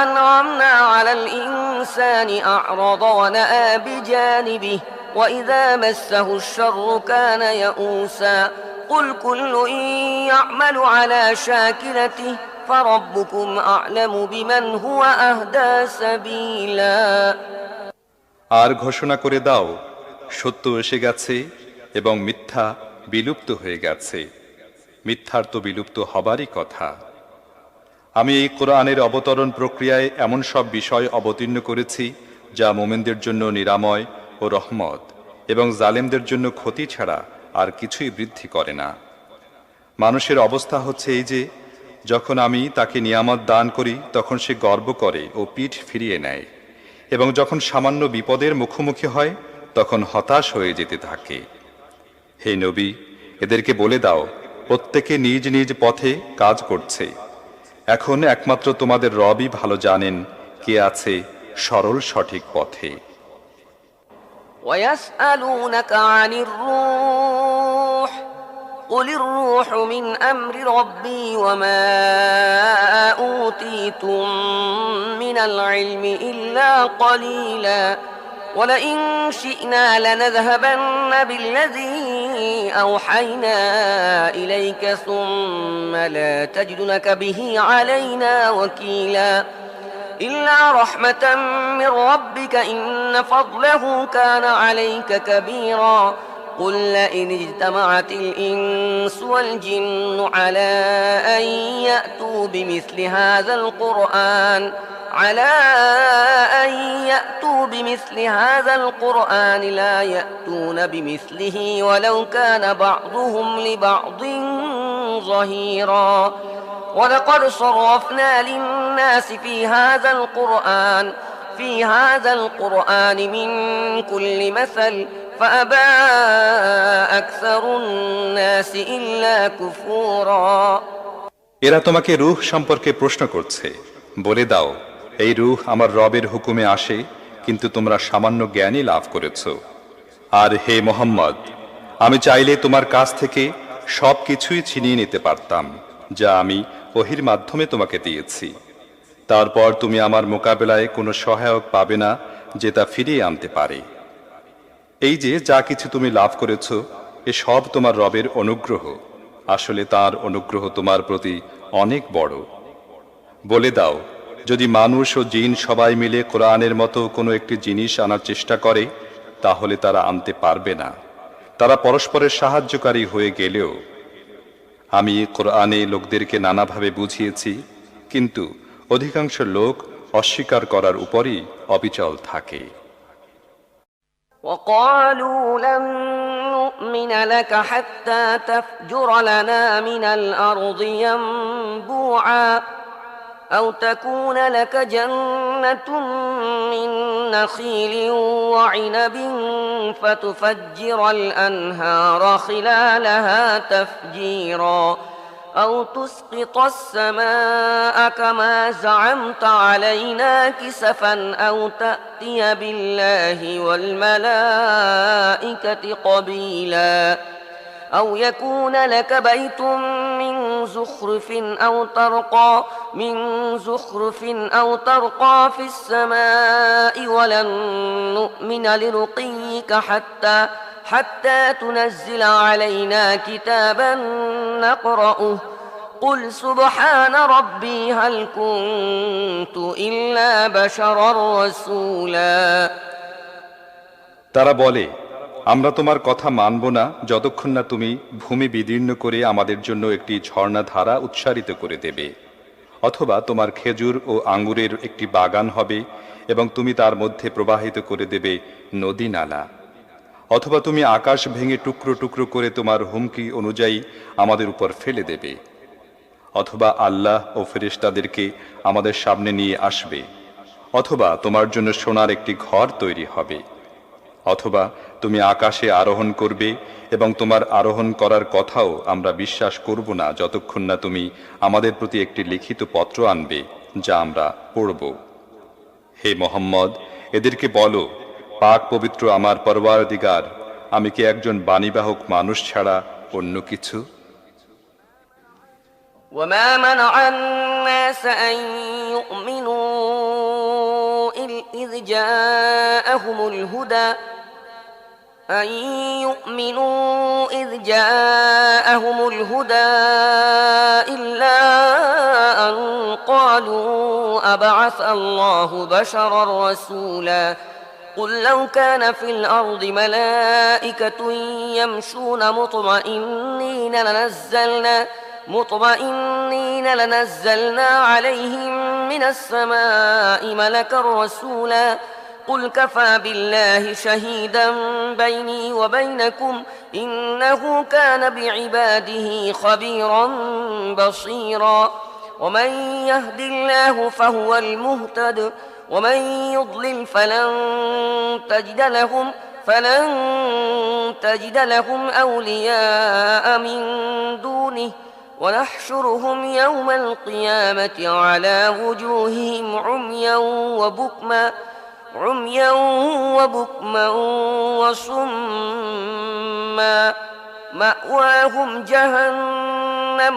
أنعمنا على الإنسان أعرض ونأى بجانبه وإذا مسه الشر كان يئوسا قل كل يعمل على شاكلته فربكم أعلم بمن هو أهدى سبيلا। আর ঘোষণা করে দাও, সত্য এসে গেছে এবং মিথ্যা বিলুপ্ত হয়ে গেছে। মিথ্যার তো বিলুপ্ত হবারই কথা। আমি এই কোরআনের অবতরণ প্রক্রিয়ায় এমন সব বিষয় অবতীর্ণ করেছি যা মোমেনদের জন্য নিরাময় ও রহমত, এবং জালেমদের জন্য ক্ষতি ছাড়া আর কিছুই বৃদ্ধি করে না। মানুষের অবস্থা হচ্ছে এই যে, যখন আমি তাকে নিয়ামত দান করি তখন সে গর্ব করে ও পিঠ ফিরিয়ে নেয়, এবং যখন সামান্য বিপদের মুখোমুখি হয় তখন হতাশ হয়ে যেতে থাকে। হে নবী, এদেরকে বলে দাও, প্রত্যেকে নিজ নিজ পথে কাজ করছে। এখন একমাত্র তোমাদের রবই ভালো জানেন কে আছে সরল সঠিক পথে। ويسألونك عن الروح قل الروح من أمر ربي وما أوتيتم من العلم إلا قليلا ولئن شئنا لنذهبن بالذي أوحينا إليك ثم لا تجد لك به علينا وكيلا إلا رحمة من ربك إن فضله كان عليك كبيرا قل لئن اجتمعت الإنس والجن على أن يأتوا بمثل هذا القرآن لا يأتون بمثله ولو كان بعضهم لبعض ظهيرا ولقد صرفنا للناس في هذا القرآن من كل مثل فأبى أكثر الناس إلا كفورا। এরা তোমাকে রূহ সম্পর্কে প্রশ্ন করছে, বলে দাও, এই রূহ আমার রবের হুকুমে আসে, কিন্তু তোমরা সামান্য জ্ঞানই লাভ করেছ। আর হে মোহাম্মদ, আমি চাইলে তোমার কাছ থেকে সব কিছুই ছিনিয়ে নিতে পারতাম যা আমি ওহির মাধ্যমে তোমাকে দিয়েছি। তারপর তুমি আমার মোকাবেলায় কোনো সহায়ক পাবে না যে তা ফিরিয়ে আনতে পারে। এই যে যা কিছু তুমি লাভ করেছ, এ সব তোমার রবের অনুগ্রহ। আসলে তার অনুগ্রহ তোমার প্রতি অনেক বড়। বলে দাও, যদি মানুষ ও জিন সবাই মিলে কোরআনের মতো কোনো একটি জিনিস আনার চেষ্টা করে তাহলে তারা আনতে পারবে না, তারা পরস্পরের সাহায্যকারী হয়ে গেলেও। আমি কোরআনে লোকদেরকে নানাভাবে বুঝিয়েছি, কিন্তু অধিকাংশ লোক অস্বীকার করার উপরই অবিচল থাকে। وقالوا لن نؤمن لك حتى تفجر لنا من الأرض ينبوعا أو تكون لك جنة من نخيل وعنب فتفجر الأنهار خلالها تفجيرا أو تسقط السماء كما زعمت علينا كسفا أو تأتي بالله والملائكة قبيلا أو يكون لك بيت من زخرف أو ترقى في السماء ولن نؤمن لرقيك حتى تنزل علينا كتابا نقرأه قل سبحان ربي هل كنت إلا بشرا رسولا তারা বলে, আমরা তোমার কথা মানব না যতক্ষণ না তুমি ভূমি বিদীর্ণ করে আমাদের জন্য একটি ঝর্ণাধারা উৎসারিত করে দেবে, অথবা তোমার খেজুর ও আঙ্গুরের একটি বাগান হবে এবং তুমি তার মধ্যে প্রবাহিত করে দেবে নদী নালা, অথবা তুমি আকাশ ভেঙে টুকরো টুকরো করে তোমার হুমকি অনুযায়ী আমাদের উপর ফেলে দেবে, অথবা আল্লাহ ও ফেরেশতাদেরকে আমাদের সামনে নিয়ে আসবে, অথবা তোমার জন্য সোনার একটি ঘর তৈরি হবে, অথবা তুমি আকাশে আরোহণ করবে এবং তোমার আরোহণ করার কথাও আমরা বিশ্বাস করব না যতক্ষণ না তুমি আমাদের প্রতি একটি লিখিত পত্র আনবে যা আমরা পড়ব। হে মুহাম্মদ, এদেরকে বলো, পাক পবিত্র আমার পরওয়ারদিগার, আমি কি একজন বাণীবাহক মানুষ ছাড়া অন্য কিছু? وما منع الناس أن يؤمنوا إذ جاءهم الهدى إلا أن قالوا أبعث الله بشرا رسولا قل لو كان في الأرض ملائكة يمشون مطمئنين لنزلنا عليهم من السماء ملكا رسولا قل كفى بالله شهيدا بيني وبينكم إنه كان بعباده خبيرا بصيرا ومن يهد الله فهو المهتد ومن يضلل فلن تجد لهم أولياء من دونه ونحشرهم يوم القيامة على وجوههم عميا وبكما وصما مأواهم جهنم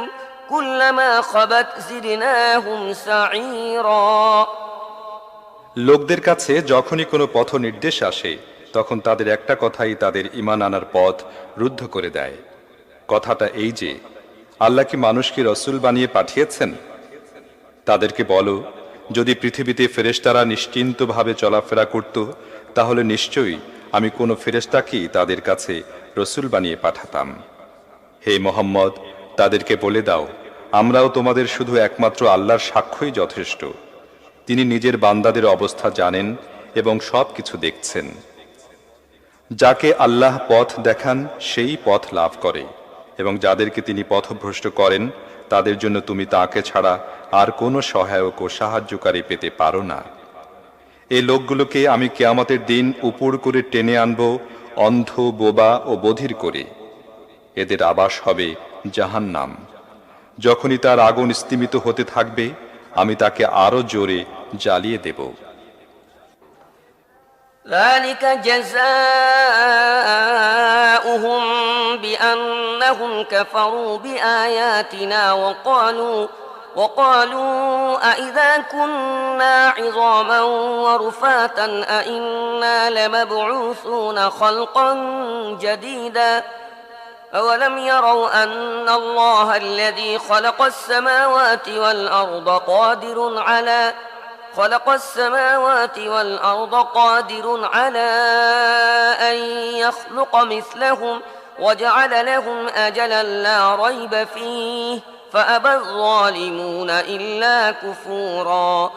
كلما خبت زدناهم سعيرا লোকদের কাছে যখনই কোনো পথ নির্দেশ আসে তখন তাদের একটা কথাই তাদের ঈমান আনার পথ রুদ্ধ করে দেয়। কথাটা এই যে, আল্লাহ কি মানুষকে রসূল বানিয়ে পাঠিয়েছেন? তাদেরকে বলো, যদি পৃথিবীতে ফেরেশতারা নিশ্চিন্তভাবে চলাফেরা করত তাহলে নিশ্চয়ই আমি কোনো ফেরেশতাকেই তাদের কাছে রসূল বানিয়ে পাঠাতাম। হে মুহাম্মদ, তাদেরকে বলে দাও, আমরাও তোমাদের শুধু একমাত্র আল্লাহর সাক্ষ্যই যথেষ্ট। তিনি নিজের বান্দাদের অবস্থা জানেন এবং সব কিছু দেখছেন। যাকে আল্লাহ পথ দেখান সেই পথ লাভ করে, এবং যাদেরকে তিনি পথভ্রষ্ট করেন তাদের জন্য তুমি তাকে ছাড়া আর কোনো সহায়ক ও সাহায্যকারী পেতে পারো না। এই লোকগুলোকে আমি কিয়ামতের দিন উপর করে টেনে আনব অন্ধ, বোবা ও বধির করে। এদের আবাস হবে জাহান্নাম। যখনই তার আগুন স্তিমিত হতে থাকবে আমি তাকে আরো জোরে জ্বালিয়ে দেব। ذلك جزاؤهم بأنهم كفروا بآياتنا وقالوا أإذا كنا عظاما ورفاتا أإنا لمبعوثون خلقا جديدا أولم يروا أن الله الذي خلق السماوات والأرض قادر على أن يخلق مثلهم وجعل لهم أجلا لا ريب فيه فأبى الظالمون إلا كفورا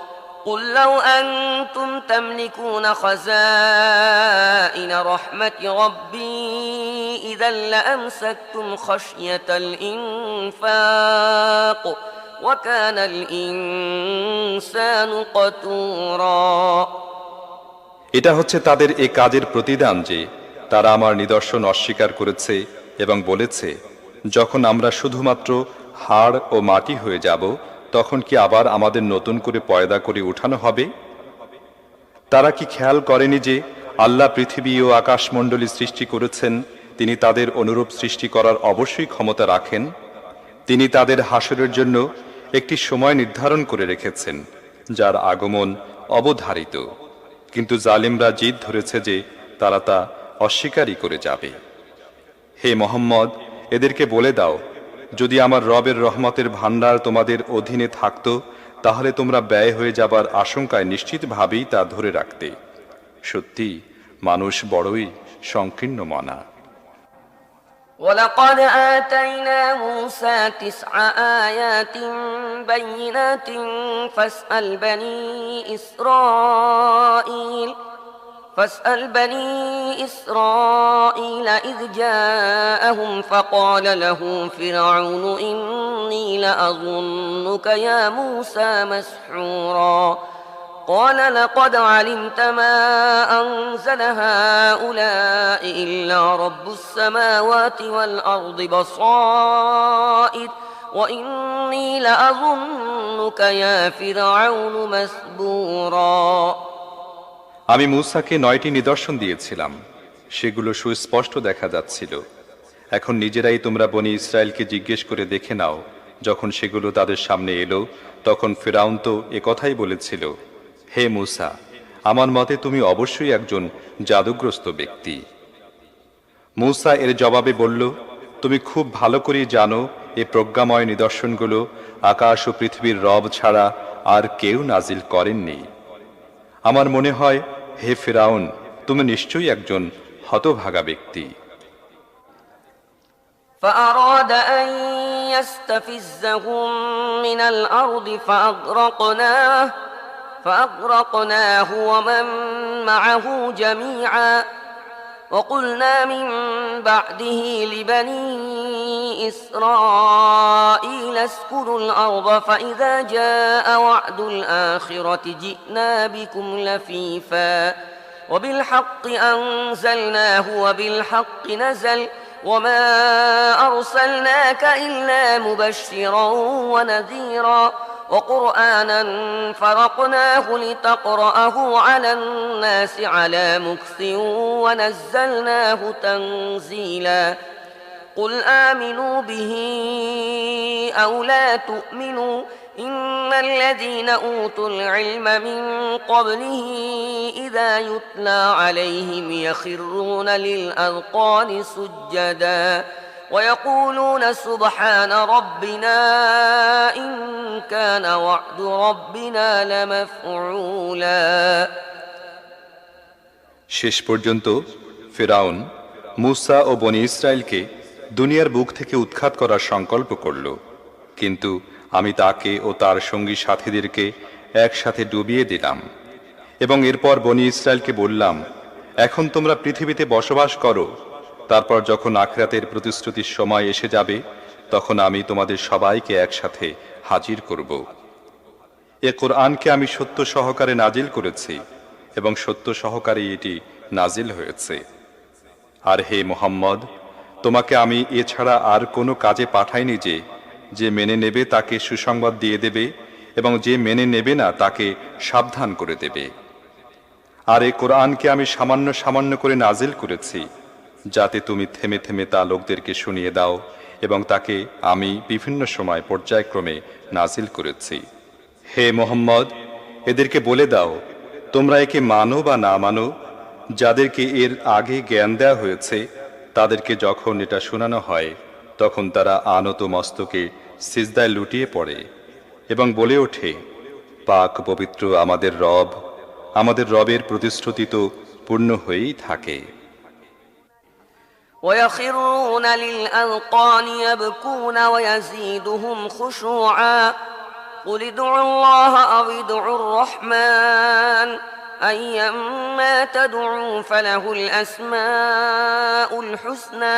قل لو أنتم تملكون خزائن رحمة ربي إذا لأمسكتم خشية الإنفاق وكان الإنسان قتورا। এটা হচ্ছে তাদের এই কাজের প্রতিদান যে তারা আমার নিদর্শন অস্বীকার করেছে এবং বলেছে, যখন আমরা শুধুমাত্র হাড় ও মাটি হয়ে যাব তখন কি আবার আমাদের নতুন করে পয়দা করে উঠানো হবে? তারা কি খেয়াল করেনি যে আল্লাহ পৃথিবী ও আকাশমণ্ডলী সৃষ্টি করেছেন? তিনি তাদের অনুরূপ সৃষ্টি করার অবশ্যই ক্ষমতা রাখেন। তিনি তাদের হাসরের জন্য একটি সময় নির্ধারণ করে রেখেছেন যার আগমন অবধারিত, কিন্তু জালিমরা জিদ ধরেছে যে তারা তা অস্বীকারই করে যাবে। হে মোহাম্মদ, এদেরকে বলে দাও, যদি আমার রবের রহমতের ভাণ্ডার তোমাদের অধীনে থাকত তাহলে তোমরা ব্যয় হয়ে যাবার আশঙ্কায় নিশ্চিতভাবেই তা ধরে রাখতে। সত্যি মানুষ বড়ই সংকীর্ণ মনা। ولقد آتينا موسى 9 آيات بينات فاسأل بني إسرائيل إذ جاءهم فقال له فرعون إني لأظنك يا موسى مسحورا قال لقد علمت ما أنزل هؤلاء إلا رب السماوات والأرض بصائر وإني لأظنك يا فرعون مسبورا। আমি মূসাকে 9টি নিদর্শন দিয়েছিলাম, সেগুলো সুস্পষ্ট দেখা যাচ্ছিল। এখন নিজেরাই তোমরা বনি ইসরায়েলকে জিজ্ঞেস করে দেখে নাও, যখন সেগুলো তাদের সামনে এলো তখন ফিরআউন তো একথাই বলেছিল, হে মূসা, আমার মতে তুমি অবশ্যই একজন জাদুগ্রস্ত ব্যক্তি। মূসা এর জবাবে বলল, তুমি খুব ভালো করে জানো এ প্রজ্ঞাময় নিদর্শনগুলো আকাশ ও পৃথিবীর রব ছাড়া আর কেউ নাজিল করেননি। আমার মনে হয় হে ফিরআউন, তুমি নিশ্চয়ই একজন হতভাগা ব্যক্তি। فأراد أن يستفزهم من الأرض فأغرقناه ومن معه جميعا وقلنا من بعده لبني إسرائيل اسكنوا الأرض فإذا جاء وعد الآخرة جئنا بكم لفيفا وبالحق أنزلناه وبالحق نزل وما أرسلناك إلا مبشرا ونذيرا وقرآنا فرقناه لتقرأه على الناس على مكث ونزلناه تنزيلا قل آمنوا به أو لا تؤمنوا إن الذين أوتوا العلم من قبله إذا يتلى عليهم يخرون للأذقان سجدا ويقولون سبحان ربنا إن كان وعد ربنا لمفعولا। শেষ পর্যন্ত ফিরআউন মূসা ও বনি ইসরায়েলকে দুনিয়ার বুক থেকে উৎখাত করার সংকল্প করল, কিন্তু আমি তাকে ও তার সঙ্গী সাথীদেরকে একসাথে ডুবিয়ে দিলাম এবং এরপর বনি ইসরায়েলকে বললাম, এখন তোমরা পৃথিবীতে বসবাস করো, তারপর যখন আখিরাতের প্রতিশ্রুতির সময় এসে যাবে তখন আমি তোমাদের সবাইকে একসাথে হাজির করব। এ কোরআনকে আমি সত্য সহকারে নাজিল করেছি এবং সত্য সহকারে এটি নাজিল হয়েছে। আর হে মুহাম্মদ, তোমাকে আমি এছাড়া আর কোনো কাজে পাঠাইনি যে মেনে নেবে তাকে সুসংবাদ দিয়ে দেবে এবং যে মেনে নেবে না তাকে সাবধান করে দেবে। আর এই কোরআনকে আমি সামান্য সামান্য করে নাজিল করেছি যাতে তুমি থেমে থেমে তা লোকদেরকে শুনিয়ে দাও, এবং তাকে আমি বিভিন্ন সময় পর্যায়ক্রমে নাজিল করেছি। হে মুহাম্মদ, এদেরকে বলে দাও, তোমরা একে মানো বা না মানো, যাদেরকে এর আগে জ্ঞান দেওয়া হয়েছে তাদেরকে যখন এটা শোনানো হয় তখন তারা আনত মস্তকে সিজদায় লুটিয়ে পড়ে এবং বলে ওঠে, পাক পবিত্র আমাদের রব, আমাদের রবের প্রতিশ্রুতি তো পূর্ণ হয়েই থাকে। ويخرون للأذقان يبكون ويزيدهم خشوعا قل ادعوا الله أو ادعوا الرحمن أيما تدعوا فله الأسماء الحسنى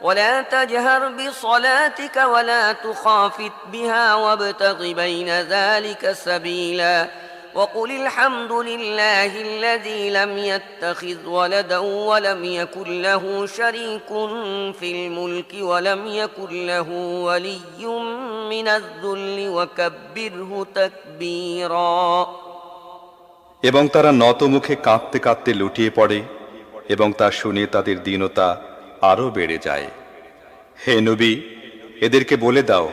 ولا تجهر بصلاتك ولا تخافت بها وابتغ بين ذلك سبيلا وقل الحمد لله الذي لم يتخذ ولدا ولم يكن له شريك في الملك ولم يكن له ولي من الذل وكبره تكبيرا এবং তারা নত মুখে কাঁদতে কাঁদতে লুটিয়ে পড়ে এবং তা শুনে তাদের দীনতা আরো বেড়ে যায়। হে নবী, এদেরকে বলে দাও,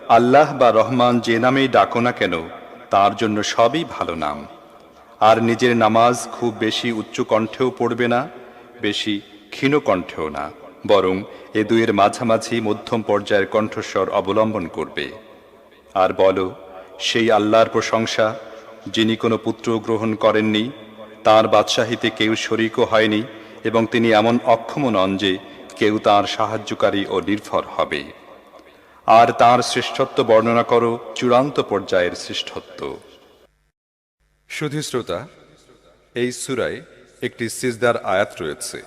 আল্লাহ বা রহমান যে নামেই ডাকো না কেন তার জন্য সবই ভালো নাম। আর নিজের নামাজ খুব বেশি উচ্চ কণ্ঠেও পড়বে না, বেশি ক্ষীণ কণ্ঠেও না, বরং এ দুয়ের মাঝামাঝি মধ্যম পর্যায়ের কণ্ঠস্বর অবলম্বন করবে। আর বলো, সেই আল্লাহর প্রশংসা যিনি কোনো পুত্র গ্রহণ করেননি, তাঁর বাদশাহীতে কেউ শরীকও হয়নি এবং তিনি এমন অক্ষম নন যে কেউ তাঁর সাহায্যকারী ও নির্ভর হবে। আর তাঁর শ্রেষ্ঠত্ব বর্ণনা করো চূড়ান্ত পর্যায়ের শ্রেষ্ঠত্ব। শুধু শ্রোতা, এই সূরায় একটি সিজদার আয়াত রয়েছে,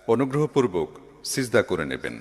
অনুগ্রহপূর্বক সিজদা করে নেবেন।